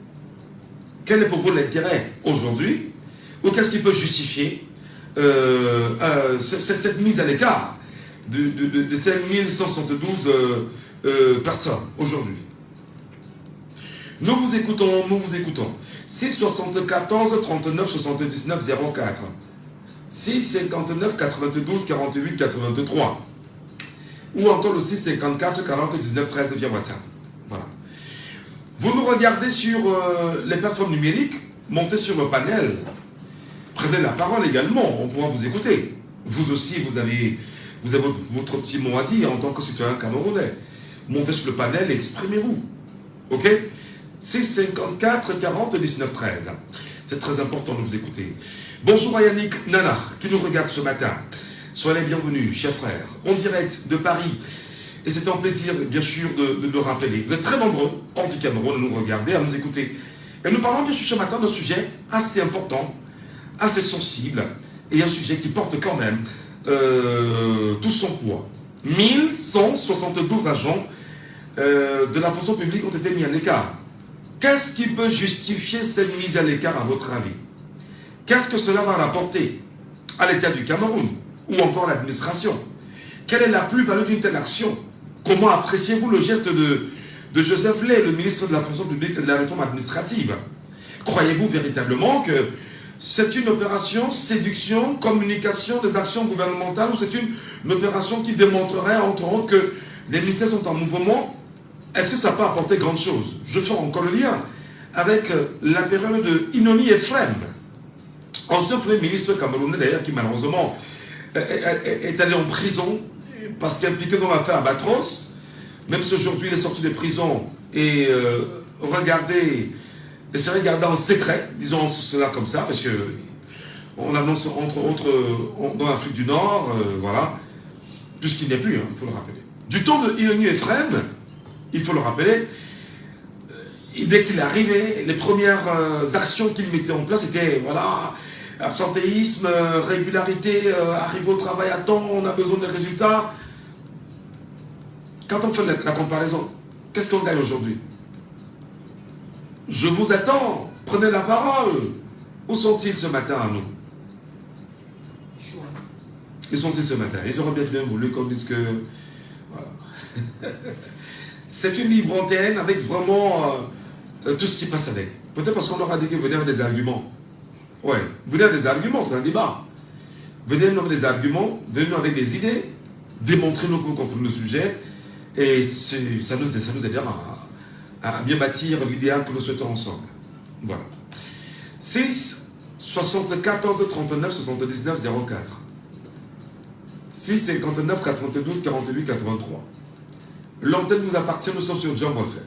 Quel est pour vous l'intérêt aujourd'hui? Ou qu'est-ce qui peut justifier cette mise à l'écart de 5172 personnes aujourd'hui? Nous vous écoutons. 6 74 39 79 04. 6 59 92 48 83. Ou encore le 6 54 40 19 13 via WhatsApp. Voilà. Vous nous regardez sur les plateformes numériques, montez sur le panel. Prenez la parole également, on pourra vous écouter. Vous aussi, vous avez votre petit mot à dire en tant que citoyen camerounais. Montez sur le panel et exprimez-vous. Ok? 6 54 40 19 13. C'est très important de vous écouter. Bonjour à Yannick Nanar qui nous regarde ce matin. Soyez les bienvenus, chers frères, en direct de Paris. Et c'est un plaisir, bien sûr, de le rappeler. Vous êtes très nombreux, hors du Cameroun, à nous regarder, à nous écouter. Et nous parlons bien sûr ce matin d'un sujet assez important, assez sensible, et un sujet qui porte quand même tout son poids. 1172 agents de la fonction publique ont été mis à l'écart. Qu'est-ce qui peut justifier cette mise à l'écart à votre avis? Qu'est-ce que cela va rapporter à l'État du Cameroun ou encore à l'administration? Quelle est la plus-value d'une telle action? Comment appréciez-vous le geste de Joseph Lay, le ministre de la fonction publique et de la réforme administrative? Croyez-vous véritablement que c'est une opération séduction, communication des actions gouvernementales ou c'est une opération qui démontrerait entre autres que les ministères sont en mouvement? Est-ce que ça peut apporter grande chose? Je fais encore le lien avec la période de Inoni Efrem, ancien premier ministre camerounais d'ailleurs qui malheureusement est allé en prison parce qu'il est impliqué dans l'affaire Albatros. Même si aujourd'hui il est sorti de prison et c'est regardé en secret, disons cela comme ça, parce que on annonce entre autres dans l'Afrique du Nord, voilà, puisqu'il n'est plus, hein, il faut le rappeler. Du temps de Inoni Efrem, il faut le rappeler, dès qu'il est arrivé, les premières actions qu'il mettait en place étaient, voilà, absentéisme, régularité, arriver au travail à temps, on a besoin de résultats. Quand on fait la comparaison, qu'est-ce qu'on gagne aujourd'hui? Je vous attends, prenez la parole. Où sont-ils ce matin à nous? Ils sont-ils ce matin? Ils auraient bien voulu qu'on dise que... Voilà. C'est une libre antenne avec vraiment tout ce qui passe avec. Peut-être parce qu'on leur a dit que venir avec des arguments. Ouais, venir avec des arguments, c'est un débat. Venez nous avec des arguments, venez nous avec des idées, démontrez-nous que vous comprenez le sujet, et ça nous aidera à bien bâtir l'idéal que nous souhaitons ensemble. Voilà. 6 74 39 79 04. 6 59 92 48 83. L'antenne vous appartient, nous sommes sur Jumbo FM.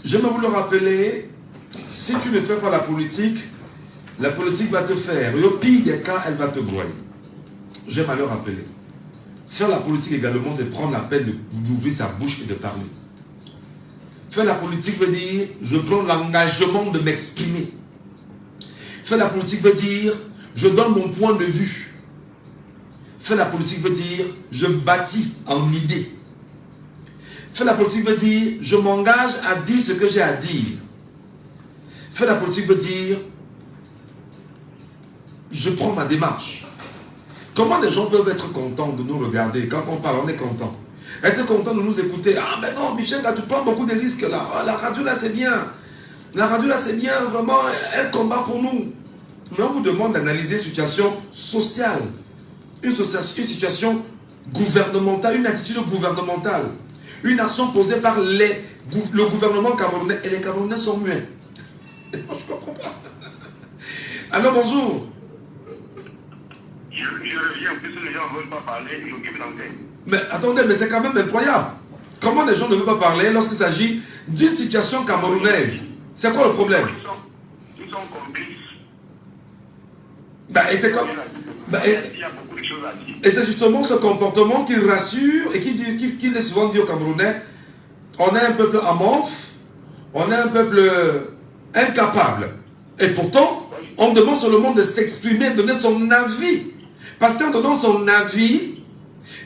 J'aime vous le rappeler, si tu ne fais pas la politique va te faire. Et au pire des cas, elle va te broyer. J'aime à le rappeler. Faire la politique également, c'est prendre la peine d'ouvrir sa bouche et de parler. Faire la politique veut dire, je prends l'engagement de m'exprimer. Faire la politique veut dire, je donne mon point de vue. Faire la politique veut dire, je bâtis en idée. Faire la politique veut dire, je m'engage à dire ce que j'ai à dire. Faire la politique veut dire, je prends ma démarche. Comment les gens peuvent être contents de nous regarder? Quand on parle, on est content. Être content de nous écouter. Ah ben non, Michel, là, tu prends beaucoup de risques là. Ah, la radio là, c'est bien. La radio là, c'est bien. Vraiment, elle combat pour nous. Mais on vous demande d'analyser une situation sociale. Une situation gouvernementale, une attitude gouvernementale. Une action posée par le gouvernement camerounais. Et les Camerounais sont muets. Je ne comprends pas. Alors, bonjour. Je reviens, en plus les gens ne veulent pas parler, ils occupent l'antenne. Mais attendez, mais c'est quand même incroyable. Comment les gens ne veulent pas parler lorsqu'il s'agit d'une situation camerounaise? C'est quoi le problème? Ils sont complices. Et c'est comme... Il y a beaucoup de choses à dire. Et c'est justement ce comportement qui rassure et qui est souvent dit aux Camerounais, on est un peuple amorphe, on est un peuple incapable. Et pourtant, on demande seulement de s'exprimer, de donner son avis. Parce qu'en donnant son avis,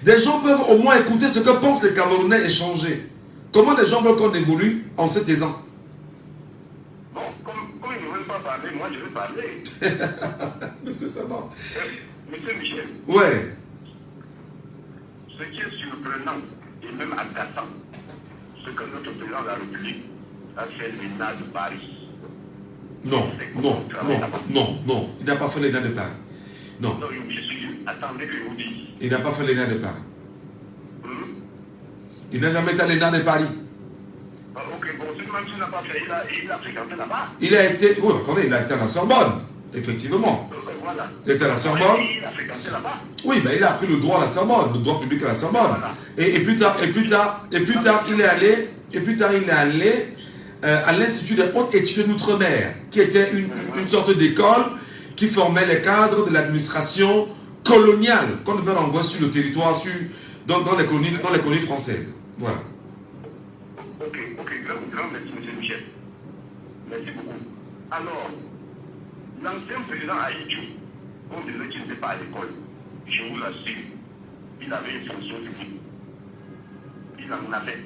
des gens peuvent au moins écouter ce que pensent les Camerounais et changer. Comment les gens veulent qu'on évolue en se taisant? Bon, comme ils ne veulent pas parler, moi je veux parler. Monsieur Saban. Monsieur Michel. Ouais. Ce qui est surprenant et même agaçant, c'est que notre président de la République a fait l'ENA de Paris. Non. Il n'a pas fait l'ENA de Paris. Non. Non, je suis... Attendez que je vous dise. Il n'a pas fait l'ENA de Paris. Il n'a jamais été à l'ENA de Paris. Ok, bon, même s'il n'a pas fait, il a fréquenté là-bas. Il a été... Oui, attendez, il a été à la Sorbonne. Effectivement. Voilà. Il était à la Sorbonne. Il a fréquenté là-bas. Oui, mais il a appris le droit à la Sorbonne, le droit public à la Sorbonne. Voilà. Et plus tard, il est allé à l'Institut des hautes études d'outre-mer, qui était une sorte d'école qui formait les cadres de l'administration coloniale qu'on devait envoyer sur le territoire, dans les colonies françaises. Voilà. Ok, grand merci, M. Michel. Merci beaucoup. Alors, l'ancien président Haïti, on disait qu'il n'était pas à l'école. Je vous l'assure, il avait une fonction publique. Il en avait.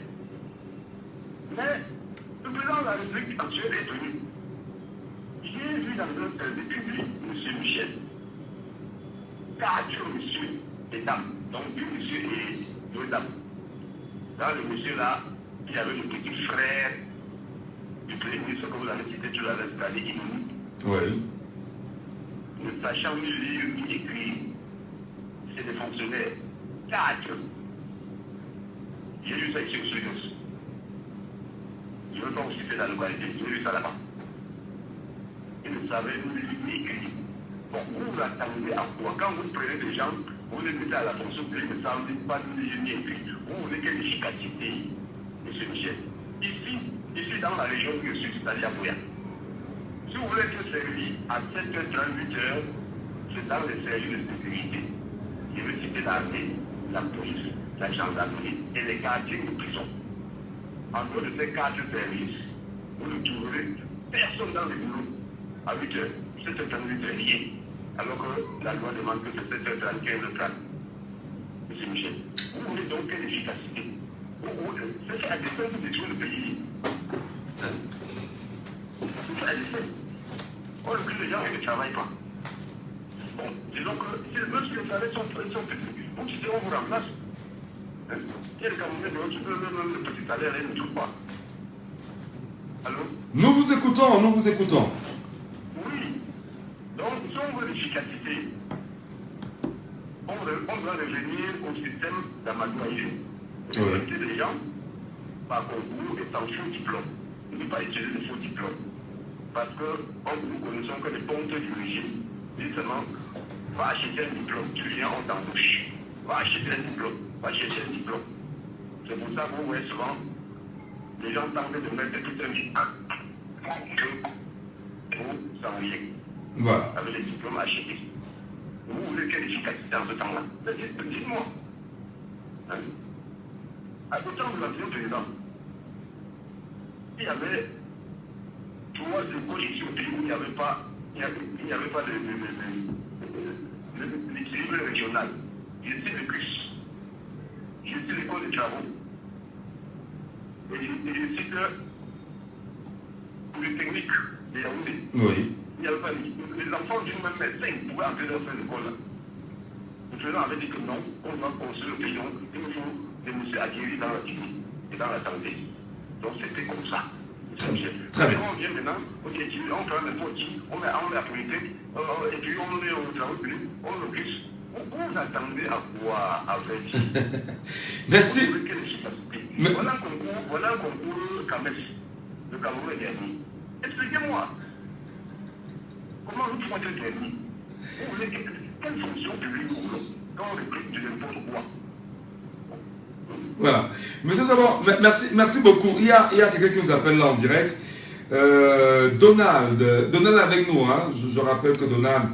Mais le président de la République actuelle est venu. J'ai vu dans un service public, M. Michel, 4 messieurs et dames, donc 2 messieurs et 2 dames. Dans le monsieur là, il y avait le petit frère du premier ministre que vous avez cité tout à l'heure, c'est-à-dire Inounou. Oui. Ne sachant ni lire ni écrire, c'est des fonctionnaires. 4. J'ai lu ça ici au Sud. Je ne veux pas vous citer la localité, j'ai lu ça là-bas. Ils ne savaient ni lire ni écrire. Bon, vous attendez à quoi? Quand vous prenez des gens, vous les mettez à la fonction publique, ne savez pas ni lire ni écrire. Vous voulez quelle efficacité, M. Michel? Ici dans la région où je suis, c'est-à-dire à Bouya. Si vous voulez être servi à 7h30, 8h, c'est dans les services de sécurité. Je veux citer l'armée, la police, la gendarmerie et les gardiens de prison. En dehors de ces 4 services, vous ne trouverez personne dans le boulot à 8h, 7h30, 8h, rien. Alors que la loi demande que c'est 7h30, 15h30. l'efficacité, Michel. Vous voulez donc quelle efficacité? C'est fait à dessein pour détruire le pays. C'est fait à dessein. On le plus les gens, ils ne travaillent pas. Bon, disons que même si les salaires sont petits, vous quittez, on vous remplace. Il y a les Camerounais, même le petit salaire, ils ne trouvent pas. Allô? Nous vous écoutons, nous vous écoutons. Oui. Donc, si on veut l'efficacité, on doit revenir au système d'Amadouaï. Recruter des gens par concours et sans faux diplôme. Ne pas utiliser des faux diplômes. Parce que nous connaissons que les pontes du régime, justement, va acheter un diplôme, tu viens, on t'embauche. Va acheter un diplôme, va acheter un diplôme. C'est pour ça que vous voyez souvent, les gens tentent de mettre tout un diplôme pour s'ennuyer. Voilà. Avec les diplômes achetés. Vous voulez quelle efficacité en ce temps-là? Dites-moi. Hein? À côté de l'ancien président, il y avait 3 écoles ici au pays où il n'y avait pas, l'équilibre régional. Je suis le CUS. Je suis l'école de travaux. Et je suis le polytechnique de Yaoundé. Oui. Il n'y avait pas les enfants d'une même médecin pouvaient entrer dans cette école-là. Le président avait dit que non, on doit construire le pays, il nous faut des messieurs aguerris dans la technique et dans la santé. Donc c'était comme ça. Très bien. Quand on vient maintenant, on prend n'importe qui, on met la politique, et puis on met au travail public, on le glisse. Vous attendez à quoi avec? Merci. Voilà un concours Cameroun. Le Cameroun est dernier. Expliquez-moi. Comment vous pouvez être dernier? Vous voulez quelle fonction publique vous voulez quand on recrute de n'importe quoi? Voilà. Monsieur Savon, merci beaucoup. Il y a quelqu'un qui nous appelle là en direct. Donald avec nous. Hein. Je rappelle que Donald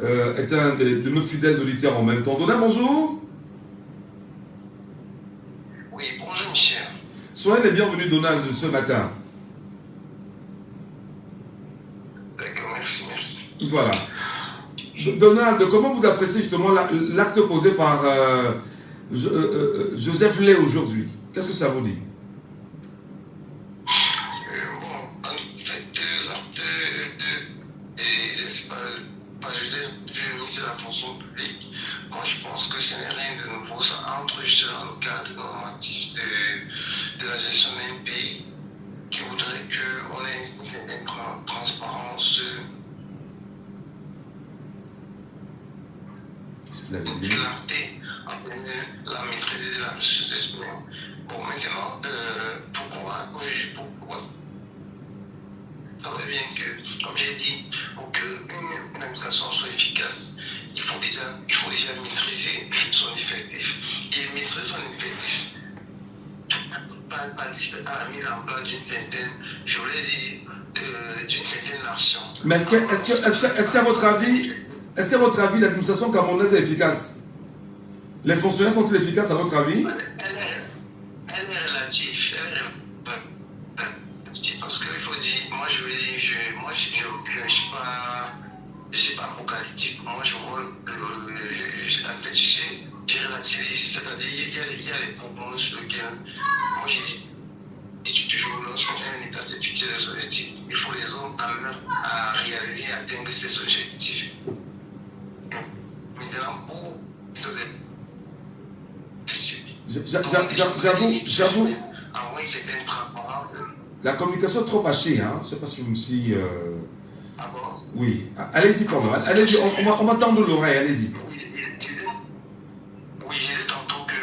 est un de nos fidèles auditeurs en même temps. Donald, bonjour. Oui, bonjour Michel. Soyez les bienvenus, Donald, ce matin. D'accord, merci. Voilà. Donald, comment vous appréciez justement l'acte posé par Joseph Lay aujourd'hui? Qu'est-ce que ça vous dit? Bon, en fait, l'acte c'est pas Joseph, le ministre de la fonction publique. Moi, je pense que ce n'est rien de nouveau. Ça entre juste dans le cadre normatif de la gestion d'un pays qui voudrait qu'on ait une certaine transparence. Clarté en la maîtrise de la ressource humaine. Bon, maintenant, pourquoi ça veut bien que, comme j'ai dit, pour qu'une administration soit efficace, il faut déjà maîtriser son effectif. Et maîtriser son effectif, participer à la mise en place d'une certaine, je voulais dire, d'une certaine nation. Mais est-ce qu'à votre avis, l'administration camerounaise est efficace? Les fonctionnaires sont-ils efficaces à votre avis? Elle est relative. Parce qu'il faut dire, moi je veux dire, je ne suis pas apocalyptique. Moi je vois, en fait, je relativise. C'est-à-dire, il y a les propos sur lesquels, moi j'ai dit, toujours lorsqu'on a un état c'est fixé les objectifs, il faut les hommes à réaliser et atteindre ces objectifs. Maintenant, pour ces J'avoue. Envoyer certaines transparences. La communication est trop hachée, hein. Je ne sais pas si vous me si. Ah bon? Oui. Allez-y, pardon. Allez-y, on va tendre l'oreille, allez-y. Oui, je disais tantôt que,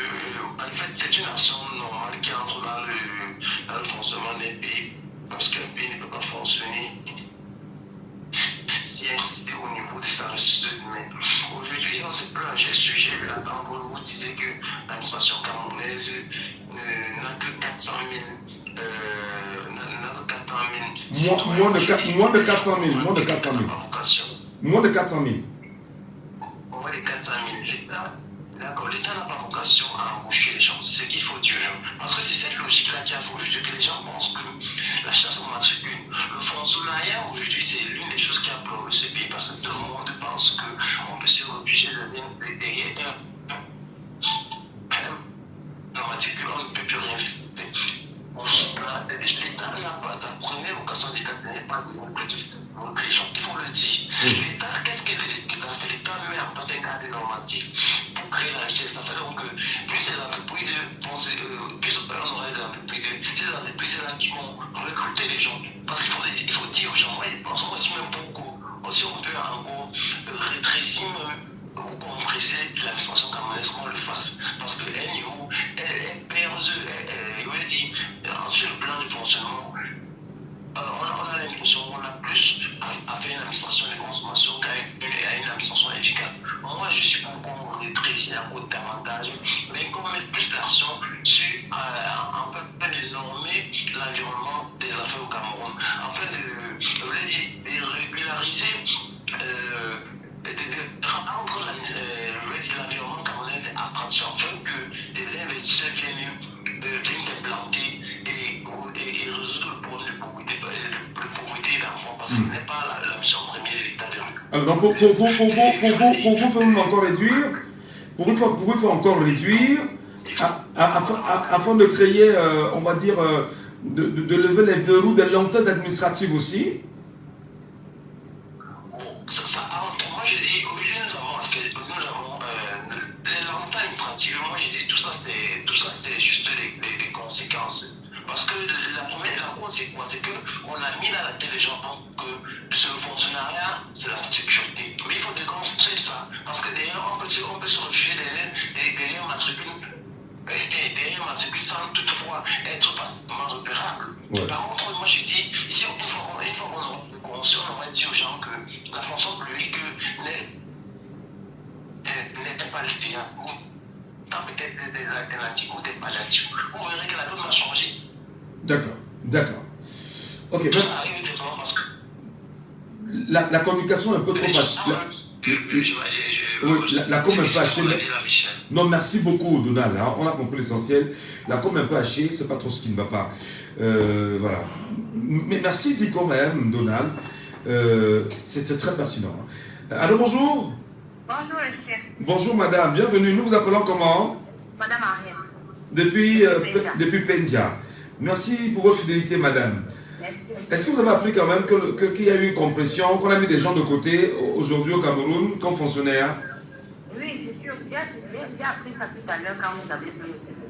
en fait, c'est une action normale qui entre dans le fonctionnement d'un pays. Parce qu'un pays ne peut pas fonctionner si c'est au niveau de sa ressource humaine. Aujourd'hui, dans ce plan, j'ai vu la banque où vous disiez que l'administration camerounaise n'a que 400 000. Moins de 400 000. Moins de 400 000. Moins de 400 000. Moins de 400 000. D'accord, l'État n'a pas vocation à embaucher les gens. C'est ce qu'il faut dire. Parce que c'est cette logique-là qui a fait aujourd'hui que les gens pensent que la chasse au matricule, le fonctionnariat aujourd'hui, c'est l'une des choses qui a pleuré ce pays. Parce que tout le monde pense qu'on peut se réfugier derrière l'État n'a pas sa première vocation d'État, ce n'est pas de les gens qui font le dire. L'État, qu'est-ce que l'État fait? L'État met en place un cadre normatif pour créer la richesse. Ça fait donc que plus ces entreprises, plus on aurait des entreprises, ces entreprises-là qui vont recruter les gens. Parce qu'il faut dire aux gens, on s'en reçoit même beaucoup. Si on peut encore rétrécir ou compresser l'administration camerounaise, qu'on le fasse. Parce qu'à un niveau, elle perd, je veux dire, sur le plan du fonctionnement, on a l'impression qu'on a plus à faire une administration de consommation qu'à une administration efficace. Moi, je suis pour qu'on rétrécisse encore davantage, mais qu'on mette plus l'action sur un peu de normer l'environnement des affaires au Cameroun. En fait, je voulais dire, de régulariser, de rendre l'environnement camerounais attractif, afin que les investisseurs viennent s'implanter et résoudre le problème de pauvreté et d'emploi, parce que ce n'est pas la mission première de l'État de rue. Alors, pour vous faire encore réduire, afin de créer, on va dire, de lever les verrous des lenteurs administratives aussi. Moi je dis, aujourd'hui nous avons les lenteurs administratives, moi je dis tout ça c'est juste des conséquences. Parce que la cause c'est quoi? C'est qu'on a mis dans la tête des gens que ce fonctionnariat c'est la sécurité. Mais il faut déconstruire ça. Parce que derrière on peut se réfugier derrière matricule. Derrière matricule sans toutefois être facilement repérable. Ouais. Par contre, moi je dis, si une fois qu'on aurait dit aux gens que la fonction publique n'était pas le terrain, ou tant peut-être des alternatives ou des palliatifs, vous verrez que la donne a changé. D'accord. Ok, merci. Ça arrive exactement parce que la communication est un peu trop hachée. La com est un peu hachée. Non, merci beaucoup, Donald. Hein, on a compris l'essentiel. La com est un peu hachée, c'est pas trop ce qui ne va pas. Voilà. Mais merci dit quand même, Donald. C'est très pertinent. Allô, bonjour. Bonjour, monsieur. Bonjour, madame. Bienvenue. Nous vous appelons comment? Madame Ariel. Depuis Penja. Merci pour votre fidélité, madame. Est-ce que vous avez appris quand même qu'il y a eu une compression, qu'on a mis des gens de côté aujourd'hui au Cameroun comme fonctionnaires? Oui, c'est sûr. J'ai appris ça tout à l'heure quand vous avez vu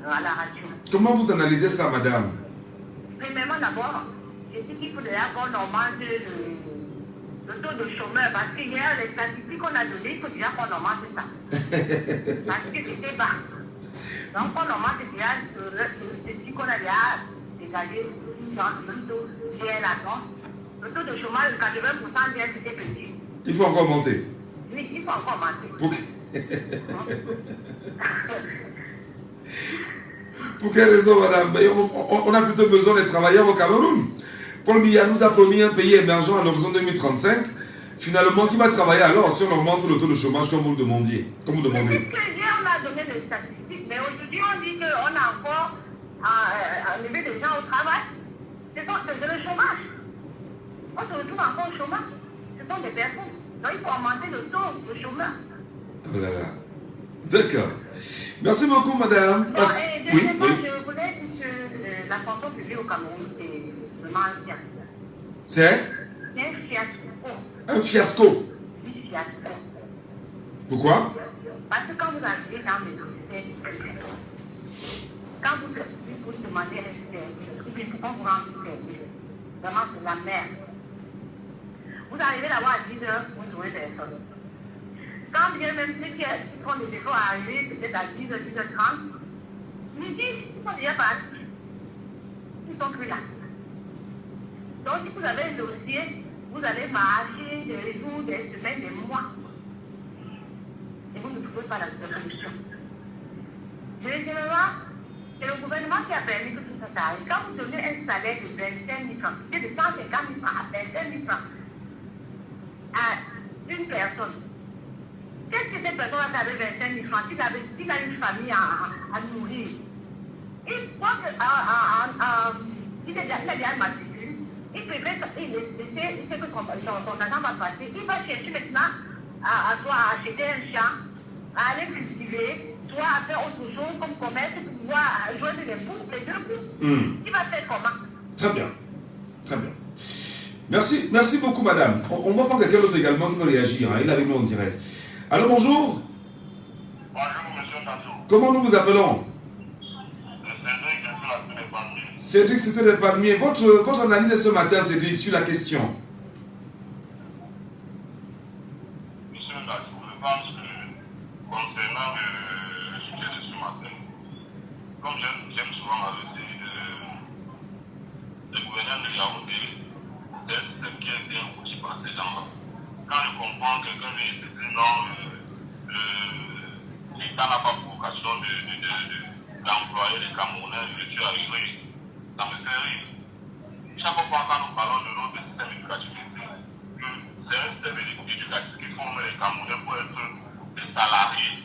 à la radio. Comment vous analysez ça, madame? Premièrement, d'abord, je dis qu'il faudrait avoir normal le taux de chômeurs, parce qu'il y a les statistiques qu'on a données, il faut déjà qu'on normale ça. Parce que c'était bas. Donc, on normale, c'est déjà ce qu'on a déjà dégagé dans le taux là-dedans. Le taux de chômage, 80% déjà c'était petit. Il faut encore monter. Oui, il faut encore monter. Pour quelle raison, madame? On a plutôt besoin de travailleurs au Cameroun. Paul Biya nous a promis un pays émergent à l'horizon 2035. Finalement, qui va travailler alors si on augmente le taux de chômage comme vous le demandiez, comme vous demandez? C'est ce que on a donné des statistiques, mais aujourd'hui on dit qu'on a encore enlevé des gens au travail. C'est le chômage. On se retrouve encore au chômage. Ce sont des personnes. Donc il faut augmenter le taux de chômage. Oh là là. D'accord. Merci beaucoup, madame. Bon, oui. Je voulais dire que la fonction publique au Cameroun, c'est vraiment un fiasco. C'est un fiasco. Un fiasco? Oui, fiasco. Pourquoi? Parce que quand vous arrivez dans les dossiers, quand vous demandez un service, ou bien pourquoi vous rendez service, vraiment c'est la merde. Vous arrivez là-bas à 10h, vous trouvez personne. Quand bien même ceux qui font des efforts à arriver peut-être à 10h, 10h30, midi, ils sont déjà partis. Ils ne sont plus là. Donc si vous avez un dossier, vous allez marcher des jours, des semaines, des mois. Et vous ne trouvez pas la solution. Deuxièmement, c'est le gouvernement qui a permis que tout ça s'arrive. Quand vous donnez un salaire de 25 000 francs, c'est de 150 000 francs à 25 000 francs à une personne. Qu'est-ce que cette personne a avec 25 000 francs? S'il a une famille à nourrir, il pense qu'il a déjà un matricule, il préfère il sait que son argent va passer, il va chercher maintenant à acheter un champ, à aller cultiver, soit à faire autre chose comme commerce pour pouvoir joindre les deux bouts. Il va faire comment? Très bien. Très bien. Merci beaucoup, madame. On va prendre quelqu'un d'autre également qui veut réagir. Il est avec nous en direct. Alors, bonjour. Bonjour, monsieur Tasso. Comment nous vous appelons? Cédric, je suis Cédric, c'était des palmiers. Votre analyse ce matin, Cédric, sur la question. Monsieur Tasso, je pense que concernant le sujet de ce matin, comme j'aime souvent m'arrêter, le gouverneur de Yaoundé, c'est ce qui est bien aussi par ces gens-là. Quand je comprends que quelqu'un lui dit non, l'État n'a pas pour vocation d'employer les Camerounais, je suis arrivé, ça me fait rire. Chaque fois quand nous parlons de notre système éducatif, c'est un système éducatif qui forme les Camerounais pour être des salariés.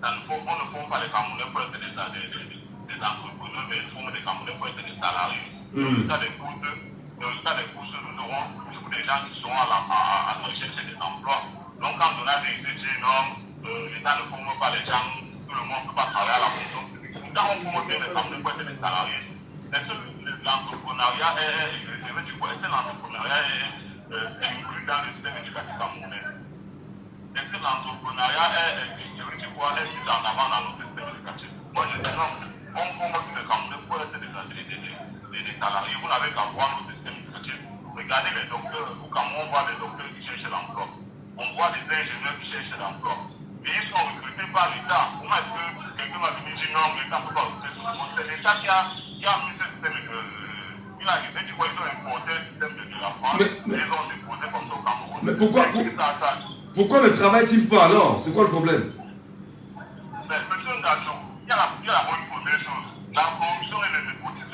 On ne forme pas les Camerounais pour être des entrepreneurs, mais ils forment les Camerounais pour être des salariés. Dans le cas des courses, nous aurons toujours des gens qui seront à la recherche des emplois. Donc quand on a des études énormes, l'État ne forme pas les gens, tout le monde ne peut pas travailler à la fonction publique. Quand on forme bien les Camerounais pour être des salariés, est-ce que l'entrepreneuriat est inclus dans le système éducatif camerounais? Est-ce que l'entrepreneuriat est mis en avant dans notre système éducatif? Moi je dis non, on forme tous les Camerounais pour être des salariés. Vous n'avez qu'à voir notre système éducatif. Regardez les docteurs, au Cameroun, on voit des docteurs qui cherchent l'emploi. On voit des ingénieurs qui cherchent l'emploi. Mais ils sont recrutés par l'État. Comment est-ce que quelqu'un va venir dire non, l'État ne peut pas recruter? C'est l'État qui a mis ce système. Il a dit, tu vois, ils ont importé le système de la France. Ils ont déposé comme ça au Cameroun. Mais pourquoi ne travaille-t-il pas alors? C'est quoi le problème? Mais monsieur Ndacho, il y a la bonne chose des choses. La corruption et le népotisme.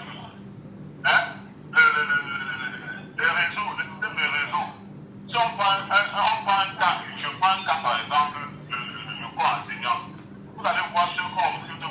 Hein? Les réseaux, le système des réseaux. Si on prend un cas, je prends un cas par exemple, le corps enseignant. Vous allez voir ceux qu'on recrute,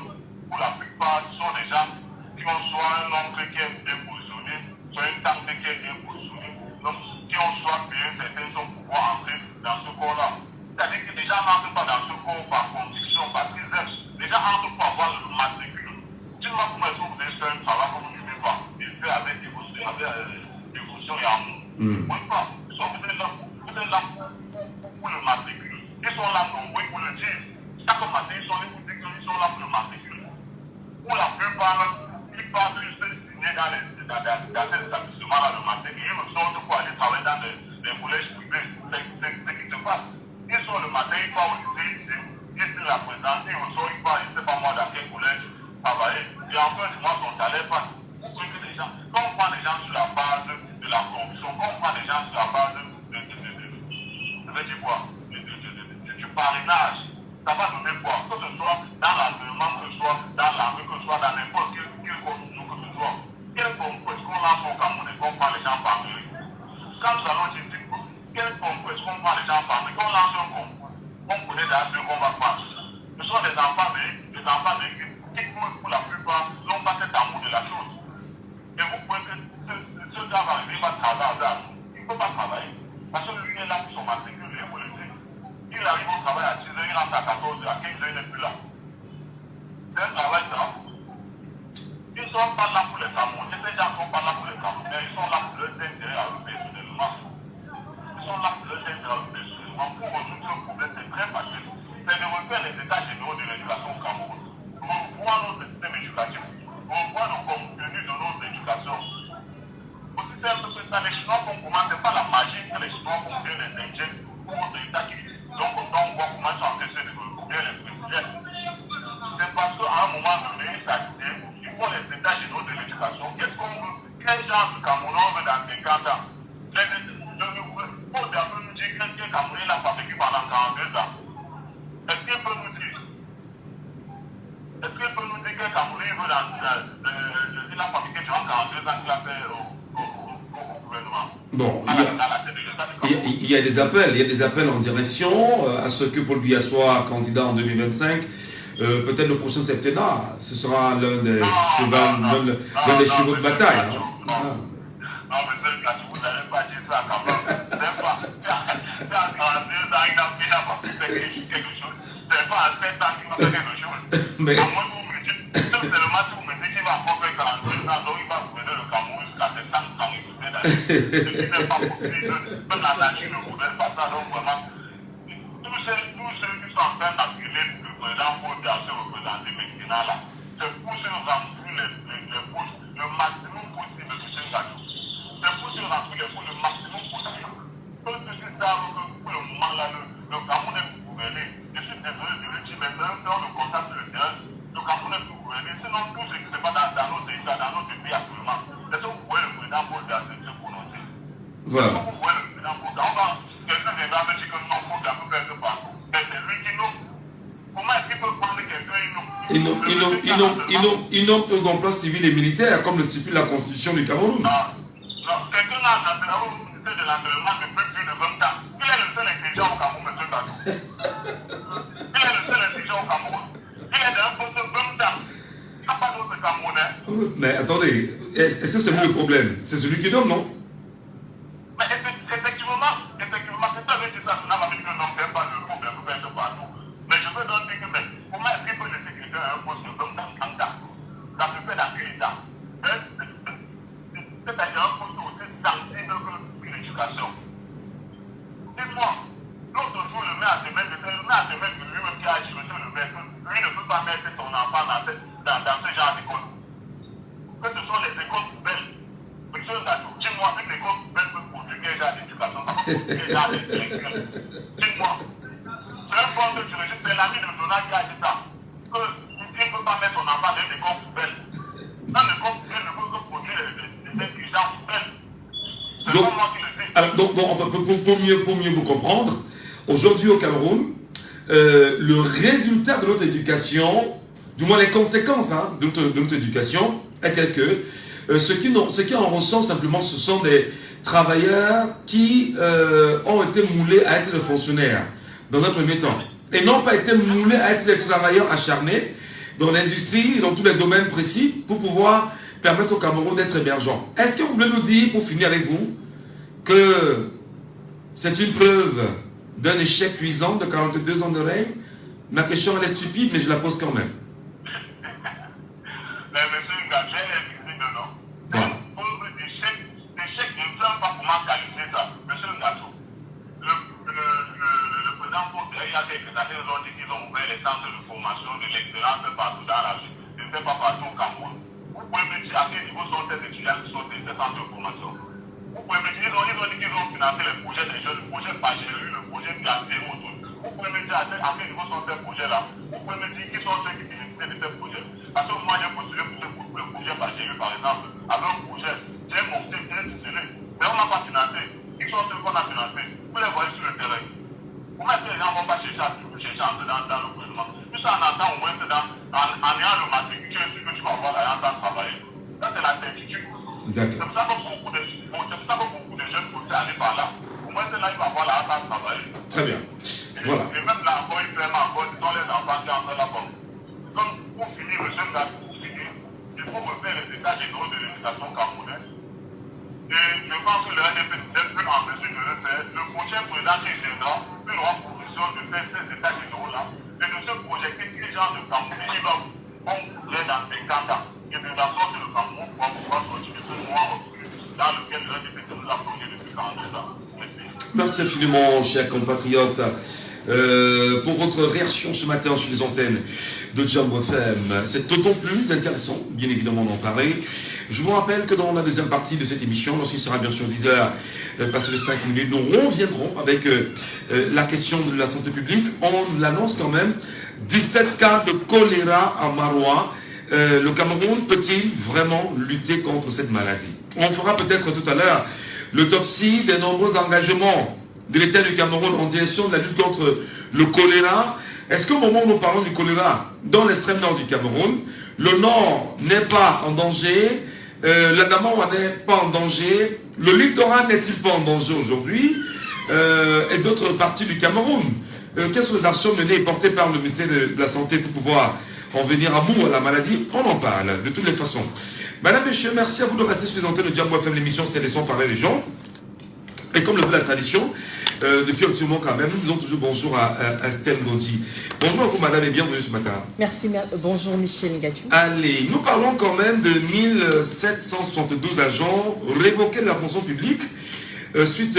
pour la plupart, ce sont des gens qui ont soit un oncle qui est bien positionné, soit une tante qui est bien positionnée, donc qui ont soit payé certaines sommes pour pouvoir entrer dans ce corps-là. C'est-à-dire que les gens n'entrent pas dans ce corps par conviction, parce qu'ils aiment. Les gens entrent pour avoir le matricule. Dis-moi comment est-ce que vous devez faire un travail comme vous ne devez pas. Il fait avec dévotion et amour. Oui, pas. Donc vous êtes là pour le matricule. Ils sont là pour le dire. Chaque matin, ils sont là pour dire qu'ils sont là pour le matricule. Pour la plupart, ils partent juste signer dans ces établissements-là le matin. Et ils me sortent pour aller travailler dans les collèges privés. C'est ce qui se passe. Ils sont le matin, ils partent au lycée, ils se la présentent, ils me sortent, ils partent, je ne sais pas moi dans quel collège travailler. Et en fin de mois, son salaire passe. Quand on prend les gens sur la base de la corruption, quand on prend les gens sur la base du parrainage, ça va donner quoi? Que ce soit dans l'environnement, que ce soit dans la rue, que ce soit dans n'importe quel concours que ce soit. Quel concours est-ce qu'on lance au Cameroun et qu'on prend les gens par rue? Quand nous allons dire quel concours est-ce qu'on prend les gens par rue? Quand on lance un concours, on connaît dans ce qu'on va prendre. Ce sont des enfants qui, pour la plupart, n'ont pas cet amour de la chose. Et vous pouvez que ce gars va arriver, il va travailler. Il ne peut pas travailler. Parce que lui est là pour son matricule, il faut le dire. Il arrive au travail à 6h, il rentre à 14h, à 15h, il n'est plus là. C'est un travail ça. Ils ne sont pas là pour les Camerounais. Ces gens ne sont pas là pour les Camerounais. Ils sont là pour leurs intérêts à eux personnellement. Ils sont là pour leurs intérêts à eux personnellement. Pour résoudre ce problème, c'est très facile. C'est de refaire les états généraux de l'éducation au Cameroun. Revoir notre système éducatif. Revoir le contenu de notre éducation. Aussi simple que ça, les Chinois vont commencer par la magie que les Chinois vont bien les Indiens pour notre état qui. Donc on voit comment ils sont en train de bien les présidents. C'est parce qu'à un moment donné, ça dit, il faut les états généraux de l'éducation. Qu'est-ce qu'on veut? Quel genre de Cameroun on veut dans 50 ans? Faut d'abord nous dire qu'un Cameroun n'a pas vécu pendant 42 ans. Est-ce qu'il peut nous dire? Est-ce qu'il peut nous dire qu'un Cameroun veut dans il n'a pas vécu durant 42 ans qu'il a fait au gouvernement? Bon, il y a des appels en direction à ce que Paul Biya soit candidat en 2025. Peut-être le prochain septennat, ce sera l'un des chevaux de bataille. Non, mais c'est le cas, vous n'allez pas dire ça quand même. C'est pas. Dans 42 ans, il n'a pas fait quelque chose. C'est pas à 7 ans qu'il va faire quelque chose. Mais... À moins que vous me dites, c'est le match où vous me dites qu'il va encore faire 42 ans, donc il va gouverner le Cameroun jusqu'à 7 qui n'est pas possible, même la nature ne voudrait pas ça. Donc vraiment, tous ceux qui sont en train d'appeler le président pour se représenter maintenant là, c'est pour se remplir les poches le maximum possible de ce gâteau. C'est pour se remplir les poches le maximum possible. Parce que c'est ça que pour le moment là, le Cameroun est gouverné. Je suis désolé de le dire, mais dans le contact sur le terrain, le Cameroun est gouverné. Sinon, tout ce qui se passe dans notre pays actuellement, c'est ce que vous voyez le président Paul Biya se prononcer. Voilà. C'est ce que vous voyez le président Paul Biya. Quelqu'un viendra me dire que non, Paul Biya peut faire partout. Mais c'est lui qui nomme. Comment est-ce qu'il peut prendre quelqu'un Il nomme aux emplois civils et militaires, comme le stipule la constitution du Cameroun. Non, quelqu'un a au ministère de l'Environnement depuis plus de 20 ans. Il est le seul intelligent au Cameroun, M. Gato. Il est le seul intelligent au Cameroun. Il est d'un poste de 20 ans. Il n'y a pas d'autre Camerounais. Mais attendez, est-ce que c'est lui le problème? C'est celui qui nomme, non? Mais effectivement, c'est ça, mais c'est ça. On a dit que non, c'est pas le problème, vous faites partout. Mais je veux donc dire que, mais comment est-ce qu'il peut laisser quelqu'un à un poste de 20 ans en temps? Ça se fait dans quel état? C'est-à-dire un poste aussi sensible que l'éducation. Dites-moi, l'autre jour, le maire se met lui-même qui a dit, monsieur le maire, lui ne peut pas mettre son enfant dans ce genre d'école. Que ce sont les écoles poubelles. Monsieur Gato, dis-moi, une école poubelle peut produire quel genre d'éducation, ça peut produire quel genre d'intellectuel. Dis-moi. C'est un point de juridique, c'est l'ami de Donald qui a dit ça. Qu'il ne peut pas mettre son enfant dans une école poubelle. Dans une école poubelle, ne peut que produire des intelligences poubelles. C'est pas moi qui le dis. Alors, donc enfin, pour mieux vous comprendre, aujourd'hui au Cameroun, le résultat de notre éducation, du moins les conséquences de notre éducation, est tel que ce qui en ressort simplement, ce sont des travailleurs qui ont été moulés à être des fonctionnaires dans un premier temps, et n'ont pas été moulés à être des travailleurs acharnés dans l'industrie et dans tous les domaines précis pour pouvoir permettre au Cameroun d'être émergent. Est-ce que vous voulez nous dire, pour finir avec vous, que c'est une preuve d'un échec cuisant de 42 ans de règne? Ma question elle est stupide, mais je la pose quand même. Mais monsieur Gato, j'ai dit non. C'est une preuve d'échec. L'échec, je ne sais pas comment qualifier ça. Monsieur Gato, le président Paul Biya, il y a quelques années, ils ont dit qu'ils ont ouvert les centres de formation de l'excellence partout dans la ville. Je ne sais pas partout au Cameroun. Vous pouvez me dire à quel niveau sont ces étudiants qui sont dans ces centres de formation? Vous pouvez me dire, ils ont dit qu'ils ont financé les projets des jeunes, le projet Pagéru, le projet Piatéro, tout. Vous pouvez me dire à quel niveau sont ces projets-là? Vous pouvez me dire qui sont ceux qui bénéficient de ces projets? Parce que moi, j'ai postulé pour le projet Pagéru, par exemple, avec un projet, j'ai monté, j'ai titulé, mais on n'a pas financé. Qui sont ceux qu'on a financés? Vous les voyez sur le terrain. Comment est-ce que les gens ne vont pas chercher à entrer dans le gouvernement? Puis ça, en attendant au moins que en ayant le matricule, tu es sûr que tu vas avoir la chance de travailler. Ça, c'est la certitude. C'est pour ça que beaucoup de jeunes poussent à aller par là. Au moins, là, ils vont avoir la chance de travailler. Très bien. Voilà. Et même là, encore, ils prennent encore, ce sont les enfants qui entrent là-bas. Comme pour finir, le jeune là, pour finir, il faut refaire les états généraux de l'éducation camerounaise. Et je pense que le RDP n'est plus en mesure de le faire. Le prochain président qui viendra, il aura provision de faire ces états généraux-là et de se projeter quel genre de Cameroun qui va être dans 50 ans. Et de la sorte, le Cameroun va pouvoir continuer ce mois dans lequel le RDP nous a plongé depuis 42 ans. Merci infiniment, chers compatriotes, pour votre réaction ce matin sur les antennes de Jambo FM. C'est d'autant plus intéressant, bien évidemment, d'en parler. Je vous rappelle que dans la deuxième partie de cette émission, lorsqu'il sera bien sûr 10h, passé de 5 minutes, nous reviendrons avec la question de la santé publique. On l'annonce quand même, 17 cas de choléra à Maroua. Le Cameroun peut-il vraiment lutter contre cette maladie? On fera peut-être tout à l'heure l'autopsie des nombreux engagements de l'État du Cameroun en direction de la lutte contre le choléra. Est-ce qu'au moment où nous parlons du choléra dans l'extrême nord du Cameroun, le nord n'est pas en danger, l'Adamawa n'est pas en danger, le littoral n'est-il pas en danger aujourd'hui, et d'autres parties du Cameroun? Quelles sont les actions menées et portées par le ministère de la Santé pour pouvoir en venir à bout à la maladie? On en parle de toutes les façons. Madame, Messieurs, merci à vous de rester sur les antennes de Jambo FM. L'émission, c'est Laissons parler les gens. Et comme le veut la tradition, depuis un petit moment quand même. Nous disons toujours bonjour à Sten Gondi. Bonjour à vous madame et bienvenue ce matin. Merci, bonjour Michel Ngachou. Allez, nous parlons quand même de 1772 agents révoqués de la fonction publique suite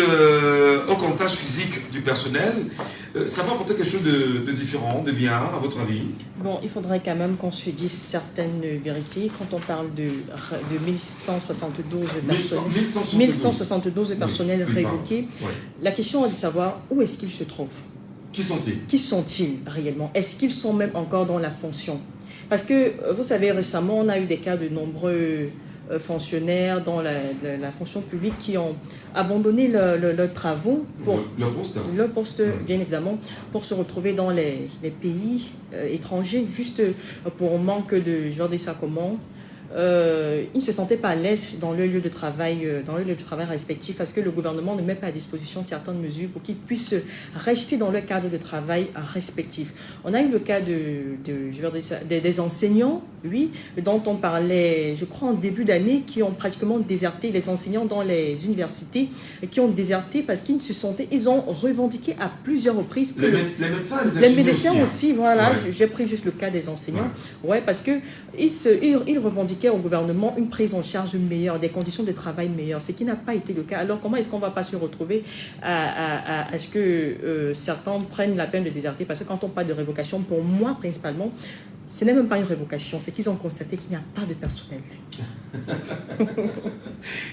au comptage physique du personnel. Ça va apporter quelque chose de différent, de bien, à votre avis? Bon, il faudrait quand même qu'on se dise certaines vérités. Quand on parle de 1172 personnels révoqués, la question est de savoir où est-ce qu'ils se trouvent. Qui sont-ils? Qui sont-ils réellement? Est-ce qu'ils sont même encore dans la fonction? Parce que, vous savez, récemment, on a eu des cas de nombreux fonctionnaires dans la fonction publique qui ont abandonné leurs travaux pour leur poste, bien évidemment, pour se retrouver dans les pays étrangers, juste pour manque de, je vais dire ça comment, ils ne se sentaient pas à l'aise dans leur lieu de travail, respectif, parce que le gouvernement ne met pas à disposition certaines mesures pour qu'ils puissent rester dans leur cadre de travail respectif. On a eu le cas des enseignants, oui, dont on parlait, je crois, en début d'année, qui ont pratiquement déserté, les enseignants dans les universités, qui ont déserté parce qu'ils se sentaient, ils ont revendiqué à plusieurs reprises que les médecins aussi, voilà, j'ai pris juste le cas des enseignants, parce que ils revendiquaient au gouvernement une prise en charge meilleure, des conditions de travail meilleures, ce qui n'a pas été le cas. Alors comment est-ce qu'on ne va pas se retrouver à ce que certains prennent la peine de déserter? Parce que quand on parle de révocation, pour moi principalement, ce n'est même pas une révocation, c'est qu'ils ont constaté qu'il n'y a pas de personnel.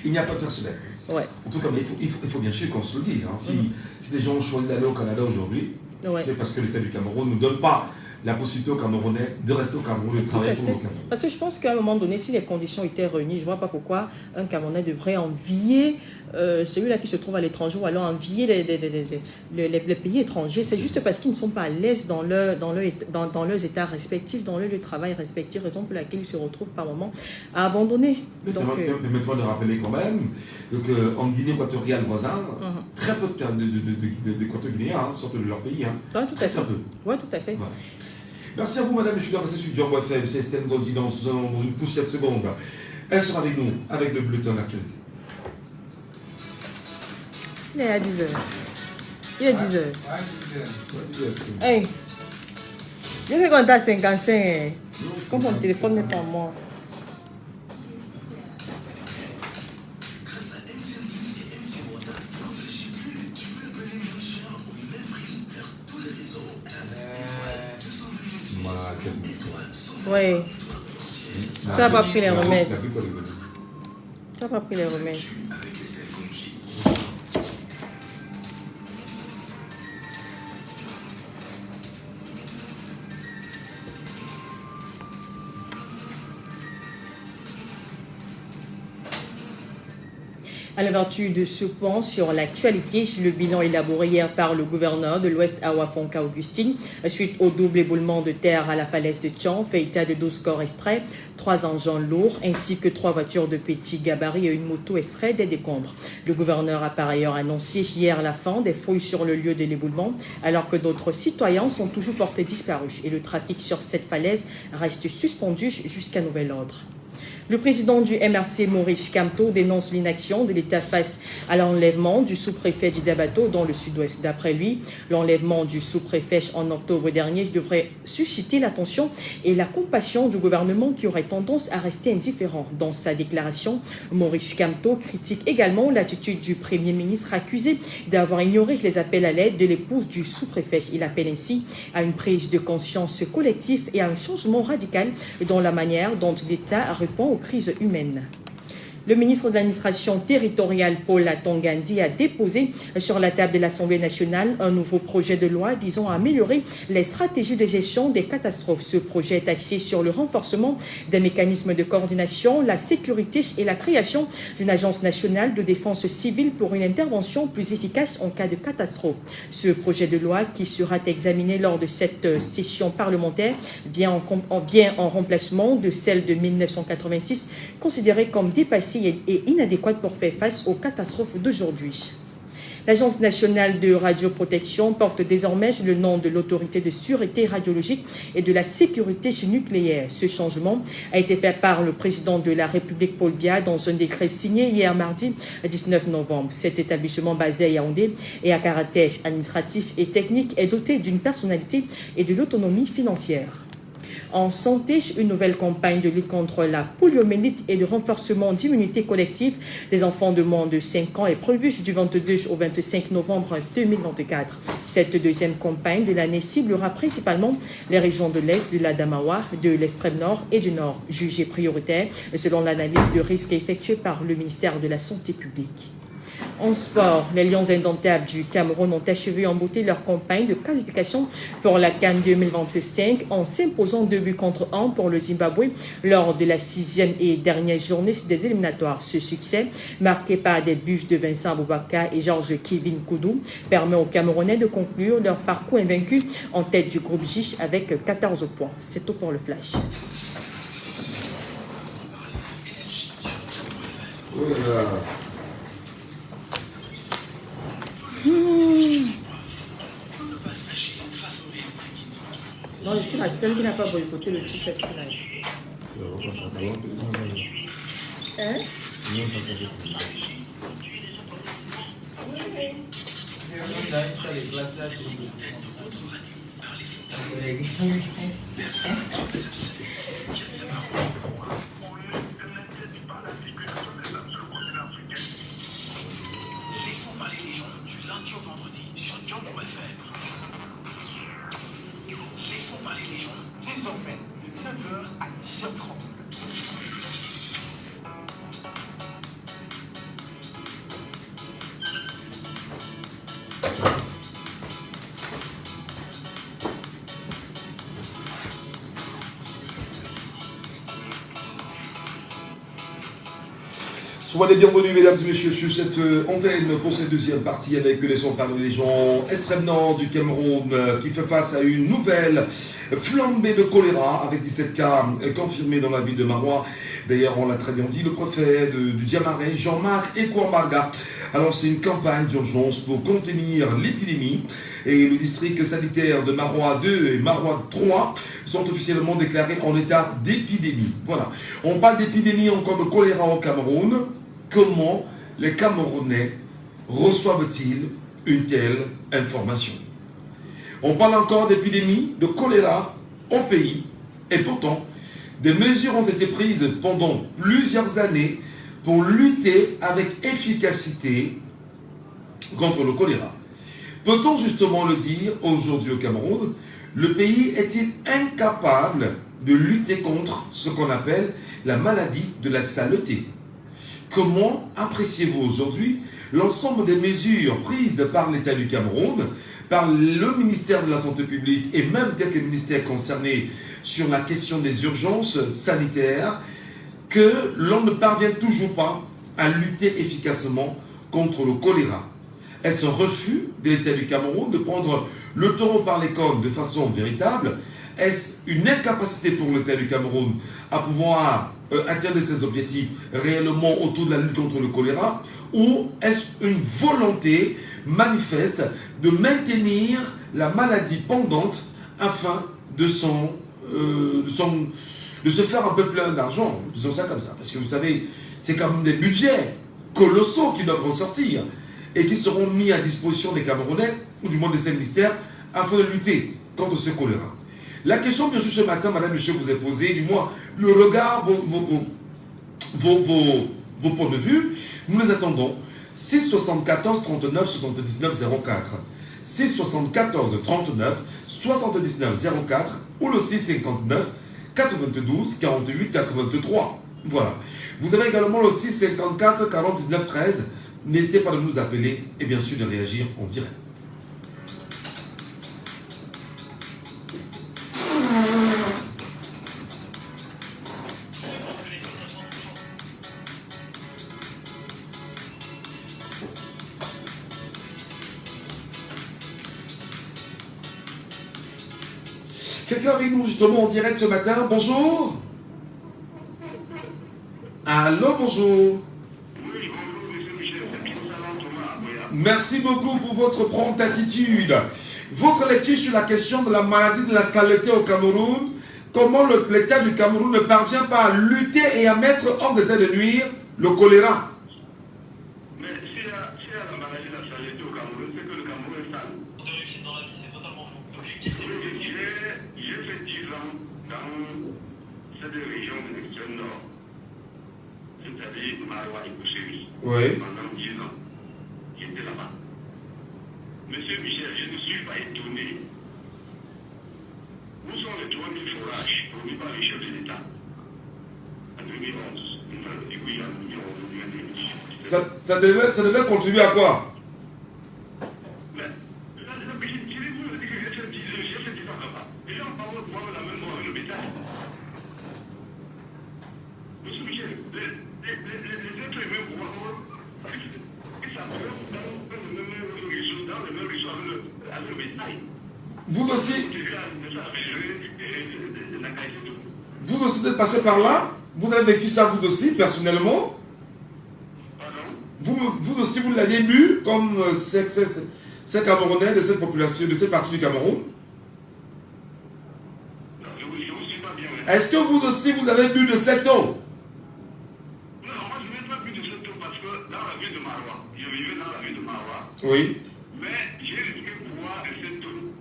Il n'y a pas de personnel. En tout cas, il faut bien sûr qu'on se le dise. Hein. Si les gens ont choisi d'aller au Canada aujourd'hui, c'est parce que l'État du Cameroun ne nous donne pas la possibilité aux Camerounais de rester au Cameroun et de travailler pour le Cameroun. Parce que je pense qu'à un moment donné, si les conditions étaient réunies, je ne vois pas pourquoi un Camerounais devrait envier celui-là qui se trouve à l'étranger ou alors envier les pays étrangers. C'est juste parce qu'ils ne sont pas à l'aise dans leurs états respectifs, dans leur lieu de travail respectif, raison pour laquelle ils se retrouvent par moment à abandonner. Permettez-moi de rappeler quand même qu'en Guinée équatoriale voisin, très peu d'Équato-Guinéens sortent de leur pays. Tout à fait. Oui, tout à fait. Merci à vous, madame. Je suis passé sur Jumbo FM. C'est Sten Gondi dans une poussière de seconde. Elle sera avec nous, avec le bulletin d'actualité. Il est à 10h. Il est 10h. Hey, je vais compter à 55. Comme mon téléphone n'est pas moi. Oui. Tu n'as pas pris les remèdes. Tu n'as pas pris les remèdes. À l'ouverture de ce point sur l'actualité, le bilan élaboré hier par le gouverneur de l'Ouest Awafonka Augustine, suite au double éboulement de terre à la falaise de Tchon, fait état de 12 corps extraits, 3 engins lourds ainsi que 3 voitures de petit gabarit et une moto extraite des décombres. Le gouverneur a par ailleurs annoncé hier la fin des fouilles sur le lieu de l'éboulement, alors que d'autres citoyens sont toujours portés disparus et le trafic sur cette falaise reste suspendu jusqu'à nouvel ordre. Le président du MRC, Maurice Kamto, dénonce l'inaction de l'État face à l'enlèvement du sous-préfet d'Idabato dans le sud-ouest. D'après lui, l'enlèvement du sous-préfet en octobre dernier devrait susciter l'attention et la compassion du gouvernement qui aurait tendance à rester indifférent. Dans sa déclaration, Maurice Kamto critique également l'attitude du Premier ministre accusé d'avoir ignoré les appels à l'aide de l'épouse du sous-préfet. Il appelle ainsi à une prise de conscience collective et à un changement radical dans la manière dont l'État répond aux crises humaines. Le ministre de l'administration territoriale, Paul Atongandi, a déposé sur la table de l'Assemblée nationale un nouveau projet de loi visant à améliorer les stratégies de gestion des catastrophes. Ce projet est axé sur le renforcement des mécanismes de coordination, la sécurité et la création d'une agence nationale de défense civile pour une intervention plus efficace en cas de catastrophe. Ce projet de loi, qui sera examiné lors de cette session parlementaire, vient en remplacement de celle de 1986, considérée comme dépassée et inadéquate pour faire face aux catastrophes d'aujourd'hui. L'Agence nationale de radioprotection porte désormais le nom de l'autorité de sûreté radiologique et de la sécurité nucléaire. Ce changement a été fait par le président de la République Paul Biya dans un décret signé hier mardi 19 novembre. Cet établissement basé à Yaoundé et à caractère administratif et technique est doté d'une personnalité et de l'autonomie financière. En santé, une nouvelle campagne de lutte contre la poliomyélite et de renforcement d'immunité collective des enfants de moins de 5 ans est prévue du 22 au 25 novembre 2024. Cette deuxième campagne de l'année ciblera principalement les régions de l'Est, de l'Adamawa, de l'extrême nord et du nord, jugées prioritaires selon l'analyse de risque effectuée par le ministère de la Santé publique. En sport, les Lions indomptables du Cameroun ont achevé en beauté leur campagne de qualification pour la CAN 2025 en s'imposant 2-1 pour le Zimbabwe lors de la 6e et dernière journée des éliminatoires. Ce succès, marqué par des buts de Vincent Aboubaka et Georges Kevin Koudou, permet aux Camerounais de conclure leur parcours invaincu en tête du groupe J avec 14 points. C'est tout pour le flash. Non, je suis la seule qui n'a pas boycotté le t-shirt Slide. Hein? Laissons parler les gens du lundi au vendredi sur Django FM. Laissons parler les gens désormais de 9h à 10h30. Soyez les bienvenus, mesdames et messieurs, sur cette antenne pour cette deuxième partie avec les sons par les gens extrême nord du Cameroun qui fait face à une nouvelle flambée de choléra avec 17 cas confirmés dans la ville de Maroua. D'ailleurs, on l'a très bien dit, le préfet du Diamaré, Jean-Marc Ekouambarga. Alors, c'est une campagne d'urgence pour contenir l'épidémie. Et le district sanitaire de Maroua 2 et Maroua 3 sont officiellement déclarés en état d'épidémie. Voilà. On parle d'épidémie encore de choléra au Cameroun. Comment les Camerounais reçoivent-ils une telle information? On parle encore d'épidémie de choléra au pays. Et pourtant, des mesures ont été prises pendant plusieurs années pour lutter avec efficacité contre le choléra. Peut-on justement le dire aujourd'hui au Cameroun? Le pays est-il incapable de lutter contre ce qu'on appelle la maladie de la saleté? Comment appréciez-vous aujourd'hui l'ensemble des mesures prises par l'État du Cameroun, par le ministère de la Santé publique et même quelques ministères concernés sur la question des urgences sanitaires, que l'on ne parvient toujours pas à lutter efficacement contre le choléra? Est-ce un refus de l'État du Cameroun de prendre le taureau par les cornes de façon véritable? Est-ce une incapacité pour l'État du Cameroun à pouvoir atteindre ses objectifs réellement autour de la lutte contre le choléra? Ou est-ce une volonté manifeste de maintenir la maladie pendante afin de se faire un peu plein d'argent? Disons ça comme ça. Parce que vous savez, c'est quand même des budgets colossaux qui doivent ressortir et qui seront mis à disposition des Camerounais, ou du moins des ministères, afin de lutter contre ce choléra. La question, bien sûr, ce matin, madame, monsieur, vous est posée, du moins, le regard, vos points de vue, nous les attendons. 674 39 79 04. 674 39 79 04 ou le 659 92 48 83. Voilà. Vous avez également le 654 49 13. N'hésitez pas de nous appeler et bien sûr de réagir en direct. Quelqu'un avec nous justement en direct ce matin. Bonjour. Allô, bonjour. Merci beaucoup pour votre prompte attitude. Votre lecture sur la question de la maladie de la saleté au Cameroun, comment l'État du Cameroun ne parvient pas à lutter et à mettre hors d'état de nuire le choléra. Mais s'il y a la maladie de la saleté au Cameroun, c'est que le Cameroun est sale. D'origine dans la vie, c'est totalement faux. L'objectif, c'est J'ai fait 10 ans dans cette région de l'extrême nord, c'est-à-dire Maroua et Kouchéri. Oui. Pendant 10 ans, j'étais là-bas. Monsieur Michel, je ne suis pas étonné. Où sont les 3 000 forages produits par les chefs de l'État en 2011? Ça devait contribuer à quoi? Vous aussi êtes passé par là? Vous avez vécu ça vous aussi, personnellement? Vous aussi, vous l'avez bu comme ces Camerounais de cette population, de cette partie du Cameroun? Est-ce que vous aussi, vous avez bu de cette eau? Non, moi je n'ai pas bu de cette eau parce que dans la ville de Maroua, je vivais dans la ville de Maroua. Oui. Mais j'ai risqué de boire de cette eau.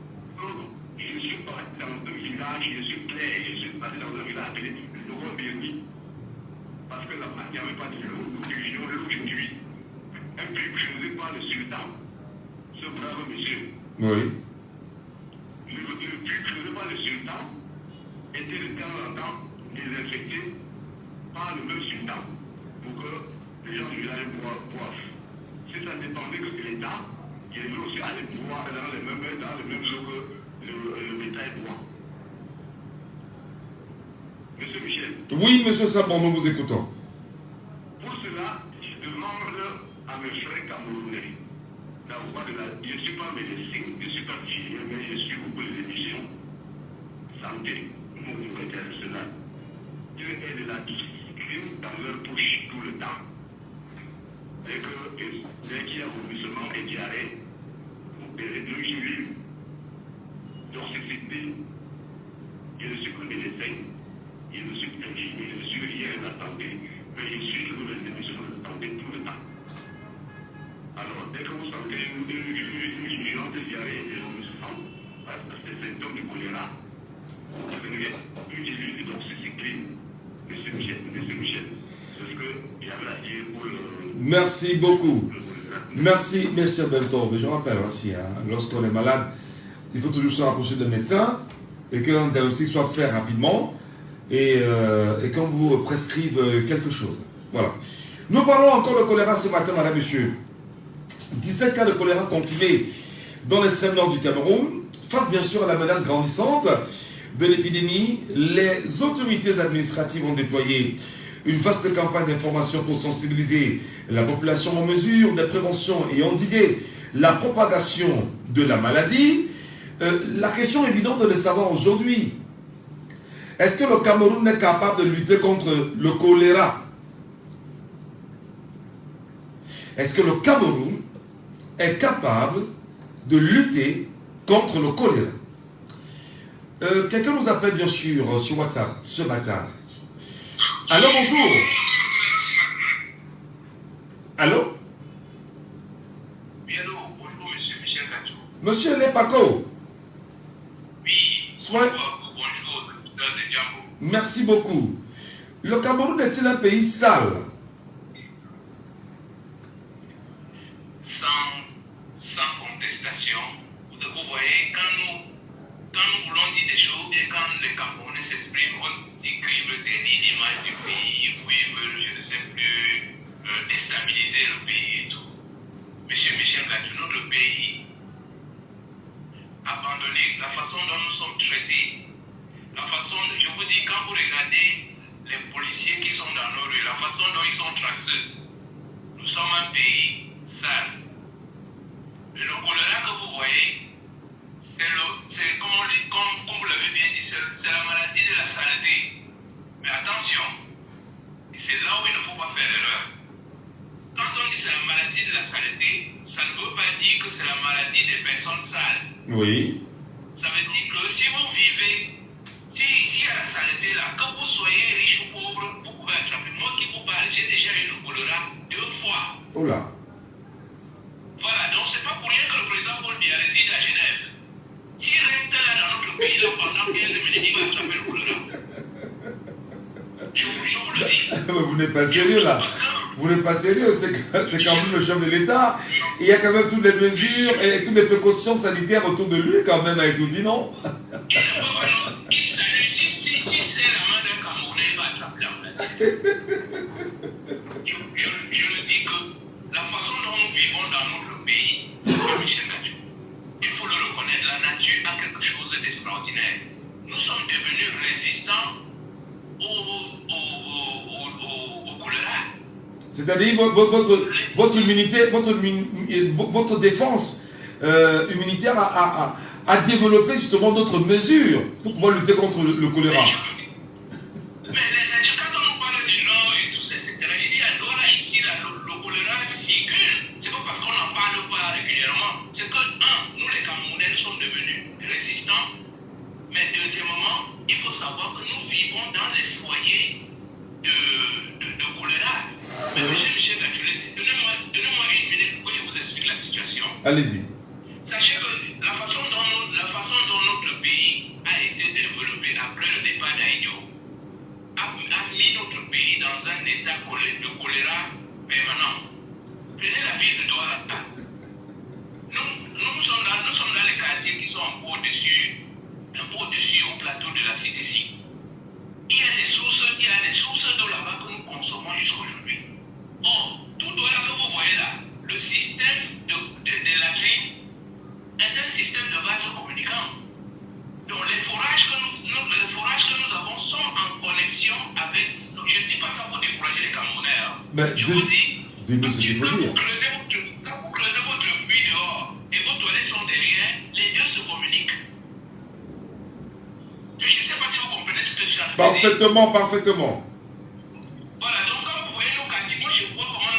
Je suis parti dans un village, je suis clair, je suis parti dans un village appelé Laurent Béni. Parce que là-bas, il n'y avait pas de l'eau, l'eau aujourd'hui. Un truc choisi par le sultan, ce brave monsieur. Oui. Le truc choisi par le sultan était de temps en temps désinfecté par le même sultan pour que les gens du village boivent. Si ça dépendait que de l'État, il devait aussi aller boire dans les mêmes eaux que le bétail boit. Monsieur Michel. Oui, monsieur Sabon, nous vous écoutons. Pour cela, je demande à mes frères camerounais d'avoir de la... Je ne suis pas médecin, je ne suis pas chirurgien, mais je suis beaucoup de l'émission santé, mon secrétaire national. Dieu est de la discipline dans leur bouche tout le temps. Dès qu'il y a vomissement et diarrhée, les deux juifs, toxicité, je ne suis pas médecin, je ne suis pas ingénieur, je ne suis rien de la santé, mais je suis de nouvelles émissions de santé tout le temps. Alors, dès que vous sentez une violence de diarrhée et vomissement, parce que c'est symptômes du choléra, vous devez utiliser l'oxycycline. Monsieur Michel, c'est ce que j'avais à dire pour le... Merci beaucoup. Merci Alberto. Mais je rappelle aussi, lorsqu'on est malade, il faut toujours se rapprocher d'un médecin et qu'un diagnostic soit fait rapidement et qu'on vous prescrive quelque chose. Voilà. Nous parlons encore de choléra ce matin, madame, monsieur. 17 cas de choléra confirmés dans l'extrême nord du Cameroun. Face bien sûr à la menace grandissante de l'épidémie, les autorités administratives ont déployé une vaste campagne d'information pour sensibiliser la population en mesure de prévention et endiguer la propagation de la maladie. La question évidente est de savoir aujourd'hui, est-ce que le Cameroun est capable de lutter contre le choléra? Est-ce que le Cameroun est capable de lutter contre le choléra? Quelqu'un nous appelle bien sûr sur WhatsApp ce matin. Allô, bonjour. Allô? Oui, allô, bonjour, monsieur Michel Gatou. Monsieur Lepako. Oui, bonjour, de Djambo. Merci beaucoup. Le Cameroun est-il un pays sale? Sans contestation. Vous voyez, quand nous voulons dire des choses et quand les Camerounais s'expriment, on décrit l'image du pays où ils veulent, je ne sais plus, déstabiliser le pays et tout. Monsieur Michel Gatou, notre pays abandonné, la façon dont nous sommes traités, la façon, je vous dis, quand vous regardez les policiers qui sont dans nos rues, la façon dont ils sont tracés, nous sommes un pays sale. Et le choléra que vous voyez, c'est comme vous l'avez bien dit, c'est la maladie de la saleté. Mais attention, c'est là où il ne faut pas faire l'erreur. Quand on dit c'est la maladie de la saleté, ça ne veut que c'est la maladie des personnes sales. Oui. Ça veut dire que si vous vivez, si à la saleté là, que vous soyez riche ou pauvre, vous pouvez attraper. Moi qui vous parle, j'ai déjà eu le choléra 2 fois. Oh là. Voilà, donc c'est pas pour rien que le président Paul Biya réside à Genève. S'il reste là dans notre pays là pendant 15 minutes, il va attraper le choléra. Je vous le dis. Vous n'êtes pas sérieux là. Vous n'êtes pas sérieux, c'est quand même le chef de l'État. Il y a quand même toutes les mesures et toutes les précautions sanitaires autour de lui quand même, avec tout dit, non? Il salue, si c'est la main d'un Camerounais, il va attraper la maladie. Je le dis que la façon dont nous vivons dans notre pays, Michel Gadjou, il faut le reconnaître, la nature a quelque chose d'extraordinaire. Nous sommes devenus résistants au choléra. C'est-à-dire votre immunité, votre défense immunitaire a développé justement d'autres mesures pour pouvoir lutter contre le choléra. Mais quand on nous parle du Nord et tout ça, etc., j'ai dit à Dora ici, le choléra circule. C'est pas parce qu'on n'en parle pas régulièrement. C'est que, nous les Camerounais, nous sommes devenus résistants. Mais deuxièmement, il faut savoir que nous vivons dans les foyers de choléra. Mais monsieur Michel Gadjou, donnez-moi une minute pour que je vous explique la situation. Allez-y. Sachez que la façon dont notre pays a été développé après le départ d'Aïdjo a mis notre pays dans un état de choléra permanent. Prenez la ville de Douala. Nous sommes dans les quartiers qui sont un peu au-dessus au plateau de la cité-ci. Il y a des sources d'eau là-bas que nous consommons jusqu'à aujourd'hui. Or, tout Douala que vous voyez là, le système de latrines est un système de vases communicants. Donc les forages que nous avons sont en connexion avec nous. Je ne dis pas ça pour décourager les Camerounais. Mais je vous dis, dis-nous ce qu'il faut dire. Quand vous creusez votre puits dehors et vos toilettes sont derrière, les deux se communiquent. Je ne sais pas si vous comprenez ce que je suis en train de dire. Parfaitement. Voilà, donc quand vous voyez nos quartiers, moi je vois comment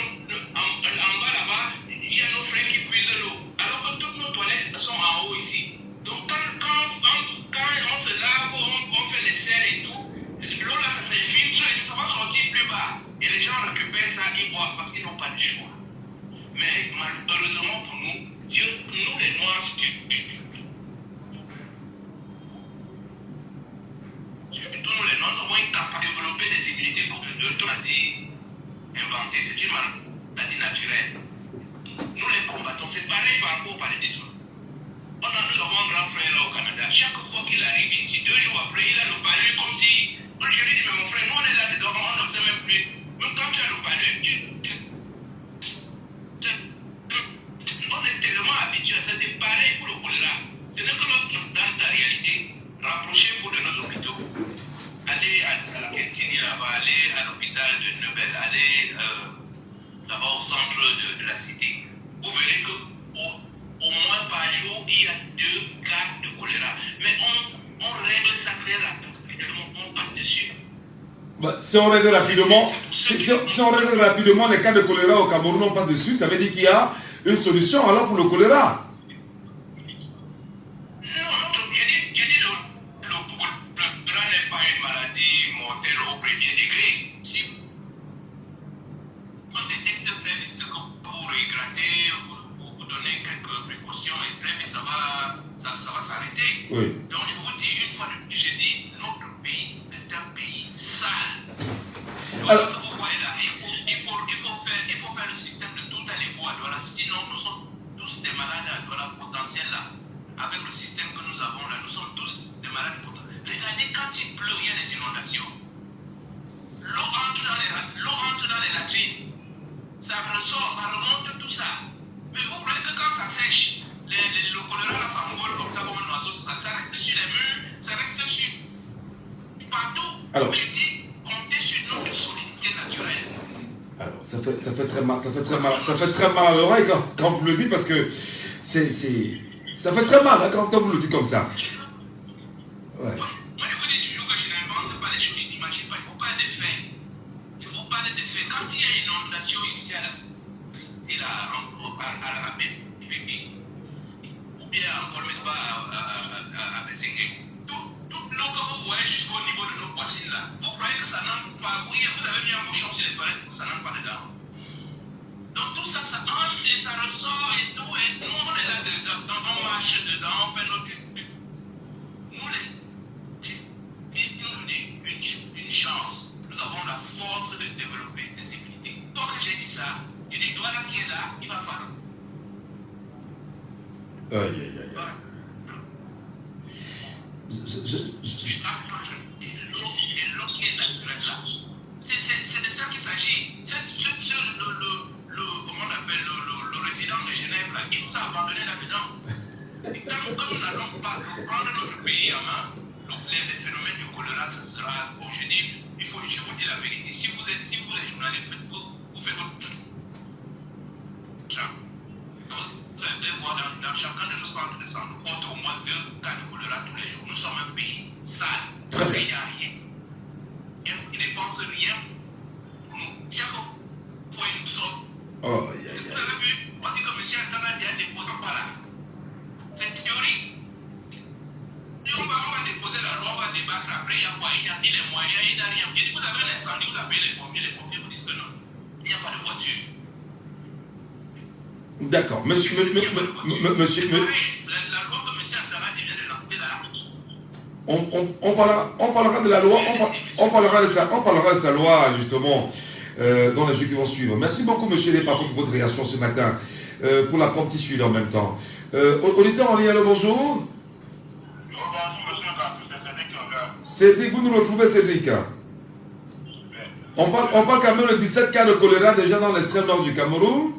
en bas là-bas, il y a nos frères qui puisent l'eau. Alors que toutes nos toilettes sont en haut ici. Donc quand on se lave, on fait les serres et tout, l'eau là ça s'infiltre et ça va sortir plus bas. Et les gens récupèrent ça, ils boivent parce qu'ils n'ont pas de choix. Mais malheureusement pour nous, nous les Noirs, surtout nous les Noirs, nous avons une capacité de développer des immunités comme de maladie inventée. C'est une maladie naturelle. Nous les combattons. C'est pareil par rapport au paludisme. Nous avons un grand frère là au Canada. Chaque fois qu'il arrive ici, 2 jours après, il a le palu comme si. Je lui dis, mais mon frère, nous on est là dedans, on ne sait même plus. Même quand tu as le palu, on est tellement habitué à ça. C'est pareil pour le choléra. Ce n'est que lorsque dans ta réalité, rapprochez-vous de nos hôpitaux. Allez à la Kétini là-bas, allez à l'hôpital de Nebel, allez là-bas au centre de la cité. Vous verrez que au moins par jour, il y a 2 cas de choléra. Mais on règle ça très rapidement, on passe dessus. Si on règle rapidement les cas de choléra au Cameroun, on passe dessus, ça veut dire qu'il y a une solution alors pour le choléra. Oui. Donc je vous dis une fois de plus, j'ai dit, notre pays est un pays sale. Donc alors, ce que vous voyez là, il faut faire le système de tout aller voir. Voilà. Sinon nous sommes tous des malades voilà, potentiels là. Avec le système que nous avons là, nous sommes tous des malades potentiels. Regardez, quand il pleut, il y a des inondations. L'eau entre dans les latrines. Ça ressort, ça remonte tout ça. Mais vous voyez que quand ça sèche, le choléra s'envole comme ça comme un oiseau, ça reste sur les murs, ça reste sur partout. Alors, je dis, comptez sur notre solidité naturelle. Alors, ça fait très mal à l'oreille quand vous le dites parce que ça fait très mal hein, quand vous le dites comme ça. Ouais. Moi, je vous dis toujours que je n'invente pas les choses, je n'imagine pas. Il faut parler des faits. Il faut parler des faits. Quand il y a une inondation ici à la cité, à la rapide, pays. Ou bien encore même pas à Bességué. Toute l'eau que vous voyez jusqu'au niveau de nos poitrines là, vous croyez que ça n'entre pas? Oui, vous avez mis un bouchon sur les toilettes, ça n'entre pas dedans. Donc tout ça, ça entre et ça ressort et tout. Et nous, on est là dedans, on marche dedans, on fait notre truc. Nous, une chance. Nous avons la force de développer des immunités. Tant que j'ai dit ça, il dit, toi là qui est là, il va falloir. Aïe, aïe, aïe. Voilà. Et l'eau qui est naturelle là, c'est de ça qu'il s'agit. Comment on appelle le résident de Genève là, il nous a abandonné là-dedans. Et comme nous n'allons pas prendre notre pays en main, les phénomènes du choléra, ce sera, bon, je vous dis la vérité, si vous les journalistes, vous faites votre truc. Vous allez voir dans chacun de nos centres de santé, on compte au moins 2 cas de choléra tous les jours. Nous sommes un pays sale, parce qu'il n'y a rien. Ils ne pensent rien pour nous. Chaque fois, ils nous sortent. Oh, Vous avez vu, on dit que M. Antana est déposant par là. C'est théorique. On va déposer la loi, on va débattre après, il y a quoi? Il y a ni les moyens, il n'y a rien. Vous avez un incendie, vous appelez les pompiers vous disent que non. Il n'y a pas de voiture. D'accord. Monsieur. La loi que M. Antana vient de lancer là. On parlera de la loi, on parlera de sa loi, justement, dans les jours qui vont suivre. Merci beaucoup, monsieur Lepako, pour votre réaction ce matin, pour la promptitude en même temps. Auditeur en lien, le bonjour. Cédric, vous nous retrouvez, Cédric. On parle quand même de 17 cas de choléra déjà dans l'extrême nord du Cameroun.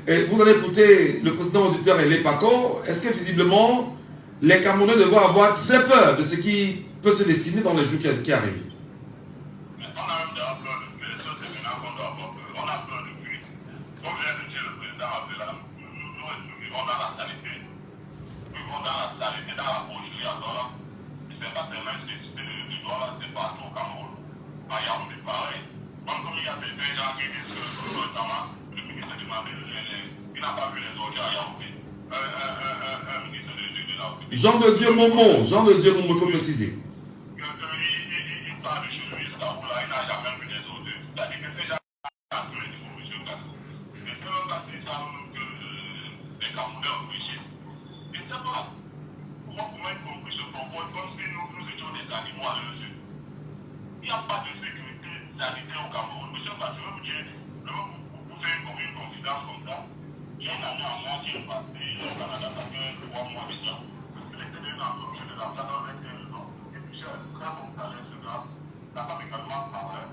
Et vous allez écouter le président auditeur Lepako. Est-ce que visiblement, les Camerounais devront avoir très peur de ce qui peut se dessiner dans les jours qui arrivent? Jean de Dieu Momo, il faut préciser. Il n'y a pas de sécurité sanitaire au Cameroun. Monsieur Patrick, vous faites une confidence comme ça. Il y a une année en mois qui est passée au Canada, ça fait 3 mois déjà. Il était venu dans le projet de l'ambassadeur avec un nom. Et puis, j'ai un très bon salaire, ce gars. La femme également parlait.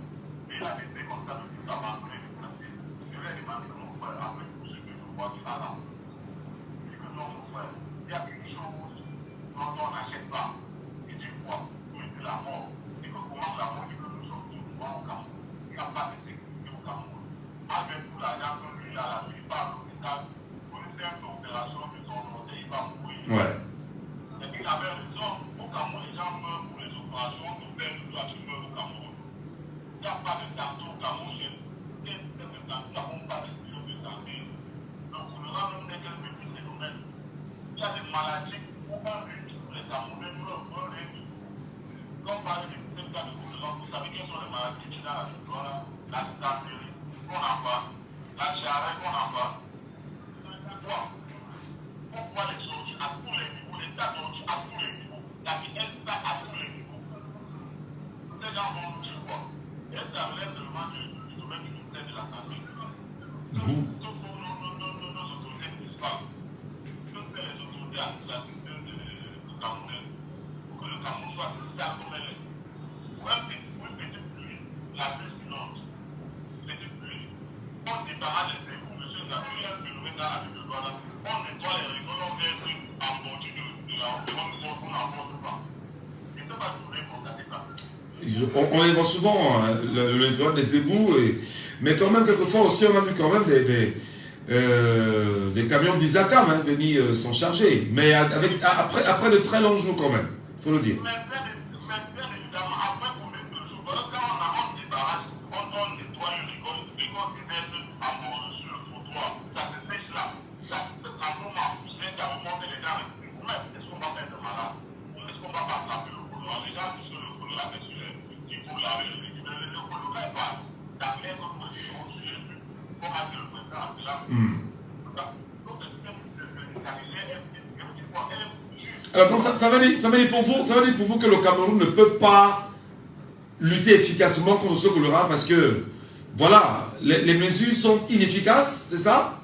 Et il a été comme ça depuis sa mère pour les déplacer. Je lui ai demandé à mon frère, après tout ce que je vois qui va là. Il dit que non, mon frère, il y a une chose dont on n'achète pas. Il dit quoi? Oui, c'est la mort. La mort que nous sommes tous au Cameroun. Il n'y a pas de sécurité au Cameroun. Avec tout l'argent que lui a la vie, pas à l'hôpital, pour une simple opération de son côté, il va mourir. Ouais. Et puis il avait raison, au Cameroun, les gens meurent pour les opérations de faire de la tumeur au Cameroun. Il n'y a pas de santé au Cameroun. Nous n'avons pas de système de santé. Donc, le rang n'est qu'un petit phénomène. Il y a des maladies où on lutte pour les Camerounais, nous leur voulons les lutter. Quand on parle de vous savez quelles sont les maladies qui sont dans la victoire, la dysenterie, qu'on n'a pas, la diarrhée qu'on n'a pas. Pourquoi les sorties à tous les niveaux, les tas sorties à tous les niveaux, la vitesse à tous les niveaux. Ces gens vont nous dire quoi? Et ça relève seulement du domaine du ministère de la santé. Sauf pour nos autorités municipales. Que fait les autorités administratives du Cameroun pour que le Cameroun soit stable comme elle est? Une petite pluie, la pluie silente, petite pluie. On débarrasse les égouts, monsieur Zafir, il y a un phénomène dans la ville de Douala. On nettoie les rigoles, on met un truc en bordure de la route, on n'emporte pas. Je ne sais pas si vous voulez constater ça. On les voit souvent, hein, le nettoyage des égouts, mais quand même, quelquefois aussi, on a vu quand même des camions d'Isacam venir s'en charger, mais après de très longs jours quand même, il faut le dire. Alors, donc, ça veut dire pour vous que le Cameroun ne peut pas lutter efficacement contre ce choléra parce que, voilà, les mesures sont inefficaces, c'est ça?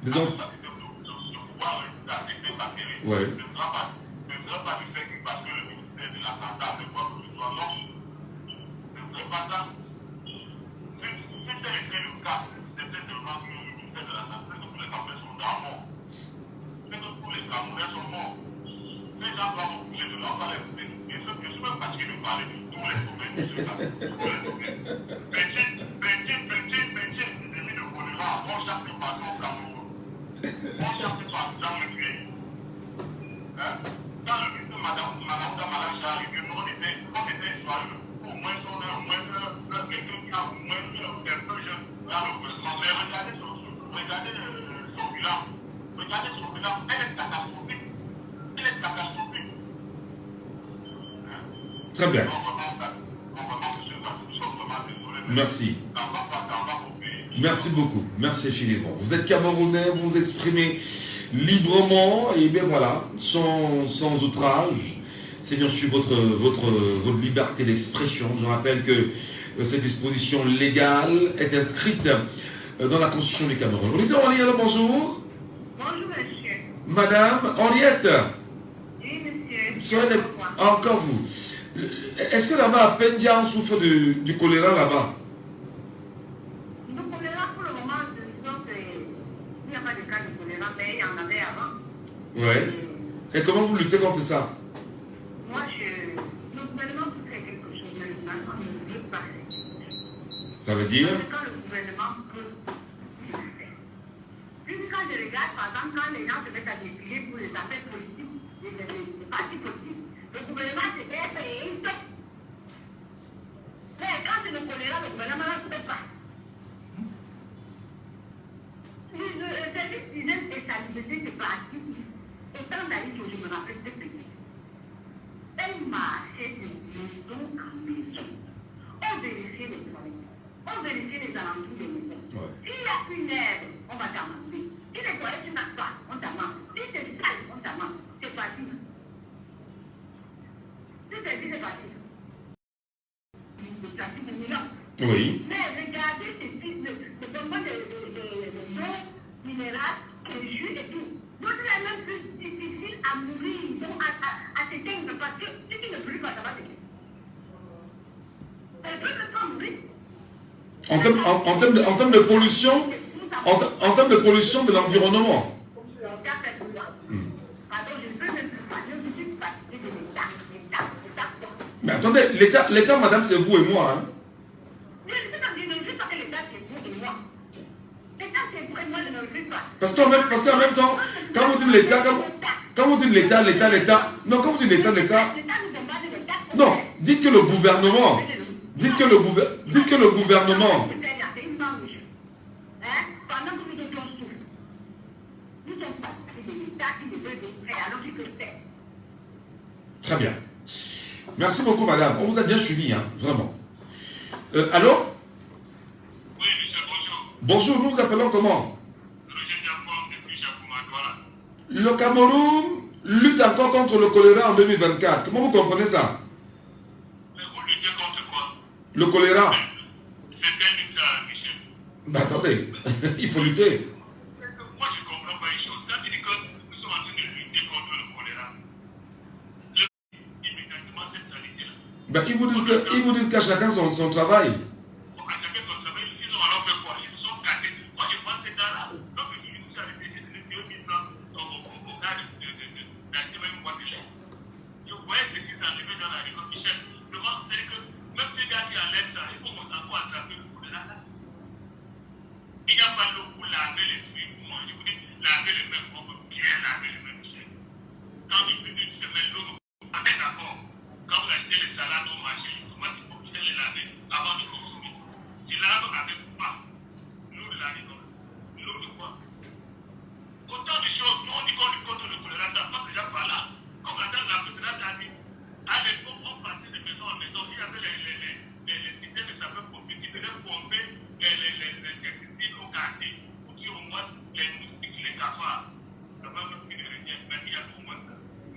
Disons. Ouais. Très bien. Merci. Merci beaucoup. Merci Philippe. Vous êtes Camerounais, vous vous exprimez librement et bien voilà, sans outrage. C'est bien sûr votre liberté d'expression. Je rappelle que cette disposition légale est inscrite dans la Constitution du Cameroun. On est en ligne, alors bonjour. Bonjour monsieur. Madame Henriette. Oui monsieur. Soyez encore vous. Est-ce que là-bas à Pendia on souffre du choléra là-bas? Le choléra pour le moment, il n'y a pas de cas de choléra, mais il y en avait avant. Ouais. Et comment vous luttez contre ça? Moi, le gouvernement peut faire quelque chose maintenant, on ne veut pas. Ça veut dire? Quand le gouvernement peut le faire. Puis quand je regarde, par exemple, quand les gens se mettent à défiler pour les affaires politiques, les partis politiques, le gouvernement se fait payer une top. Mais quand c'est le choléra, le gouvernement ne peut pas. Le service d'hygiène et salubrité de parti, étant d'ailleurs que je me rappelle de petit, elle marchait de maison en maison. On vérifiait les toilettes, on vérifiait les alentours des maisons. S'il y a une aide, on va t'amender. Si les toilettes ne marchent pas, on t'amende. Si c'est sale, on t'amende. C'est facile. Si c'est dit, c'est facile. Oui. Mais regardez ce type de bonbons de l'eau minérale, le jus et tout. Donc c'est même plus difficile à mourir, donc à s'éteindre, parce que ce qui ne brûle pas, ça va s'éteindre. Elle peut même pas mourir. En termes de pollution, en termes de pollution de l'environnement. Mais attendez, l'État, madame, c'est vous et moi. Hein? Parce qu'en même temps, quand vous dites l'État, quand vous dites l'État, non, quand vous dites l'État, non, dites que le gouvernement, dites que le gouvernement. Très bien. Merci beaucoup, madame. On vous a bien suivi, hein, vraiment. Allô? Oui, monsieur, bonjour. Bonjour, nous vous appelons comment? Le Cameroun lutte encore contre le choléra en 2024. Comment vous comprenez ça? Mais vous luttez contre quoi? Le choléra. C'est quelle lutte, Michel? Ben attendez, il faut lutter. Moi, je ne comprends pas une chose. Ça veut dire que nous sommes en train de lutter contre le choléra. Immédiatement, cette sanitaire. Ben, ils vous disent qu'à chacun son travail. À chacun son travail, ils ont alors fait quoi? Ils se sont cassés. Moi, je pense que c'est là. Donc, nous avons été de 2000 ans au cas d'acheter même une boîte de chèque. Je voyais ce qu'ils arrivaient dans la région. Michel, vraiment, c'est que même ces gars qui enlèvent ça, il faut qu'on s'en voit attraper le choléra là. Il n'y a pas d'eau pour laver les fruits. Moi, je vous dis, laver les mains, on peut bien laver les mains, Michel. Quand il fait une semaine, l'eau, on est d'accord.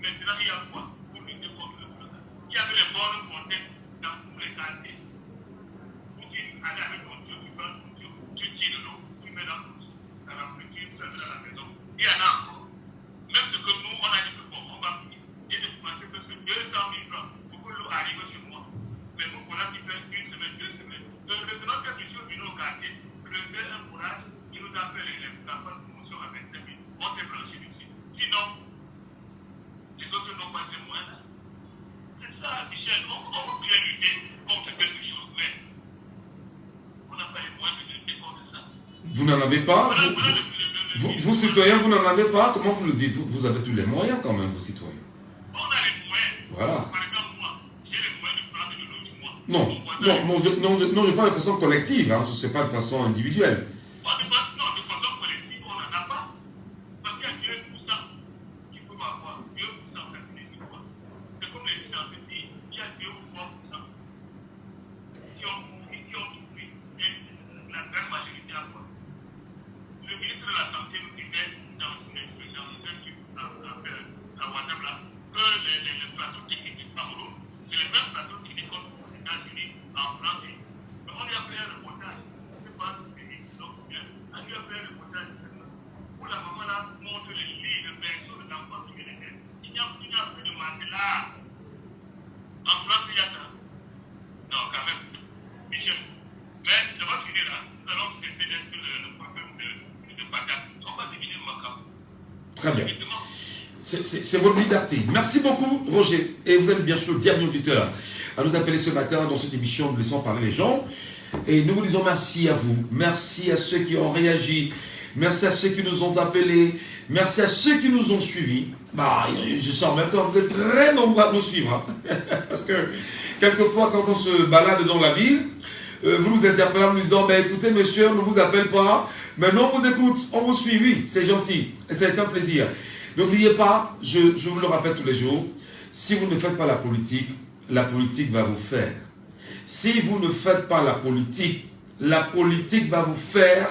Maintenant, il y a quoi pour lutter contre le blocage? Il y avait les bonnes fontaines dans tous les quartiers. Où tu allais avec ton Dieu, tu tires l'eau, tu mets dans la friture, tu mets dans la maison. Il y en a encore. Même ce que nous, on a dit que bon, on va payer. J'ai dépensé que sur 200 000 francs pour que l'eau arrive chez moi. Mais pour qu'on a qui fait une semaine, 2 semaines. Donc, maintenant, quand je suis venu au quartier, je fais un courage, il nous a fait les enfants de promotion à 25 000. On s'est blanchi dessus. Sinon, les autres n'ont pas ces moyens. C'est ça, Michel. On veut bien lutter contre quelque chose, mais on n'a pas les moyens de lutter contre ça. Vous n'en avez pas? Vous, citoyens, vous n'en avez pas? Comment vous le dites? Vous avez tous les moyens quand même, vous, citoyens. On a les moyens. Voilà. Par exemple, moi, j'ai les moyens de prendre de l'eau du mois. Non, je parle de façon collective, hein. Je ne sais pas de façon individuelle. Non, de façon collective, on n'en a pas. Parce qu'il y a 2% qu'il faut avoir. 2%, ça signifie quoi? C'est comme les sciences disent, il y a 2 ou 3%. Si on tout pris, la grande majorité a quoi? Le ministre de la Santé nous disait dans une expression à WhatsApp là, que les plateaux techniques en Europe, c'est les mêmes plateaux techniques aux États-Unis, en France. Mais on lui a fait un reportage. Je ne sais pas si c'est donc bien. On lui a fait un reportage où la maman là montre les lits de personnes d'enfants qui viennent. Il n'y a plus de matelas. En France, il y a ça. Non, quand même. Michel. Mais ça va finir là. Nous allons cesser d'être le problème de patate. On va devenir macabre. Très bien. C'est votre liberté. Merci beaucoup, Roger. Et vous êtes bien sûr le dernier auditeur à nous appeler ce matin dans cette émission de Laissons parler les gens. Et nous vous disons merci à vous. Merci à ceux qui ont réagi. Merci à ceux qui nous ont appelés. Merci à ceux qui nous ont suivis. Je sens en même temps, vous êtes très nombreux à nous suivre. Hein. Parce que quelquefois, quand on se balade dans la ville, vous nous interpellez en nous disant, écoutez, monsieur, on ne vous appelle pas. Maintenant, on vous écoute, on vous suit. Oui, c'est gentil. Et ça a été un plaisir. N'oubliez pas, je vous le rappelle tous les jours, si vous ne faites pas la politique va vous faire. Si vous ne faites pas la politique va vous faire.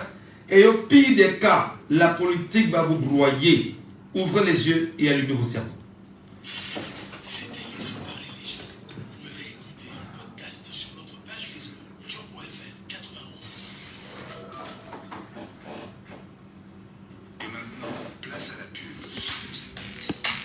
Et au pire des cas, la politique va vous broyer. Ouvrez les yeux et allumez vos cerveaux.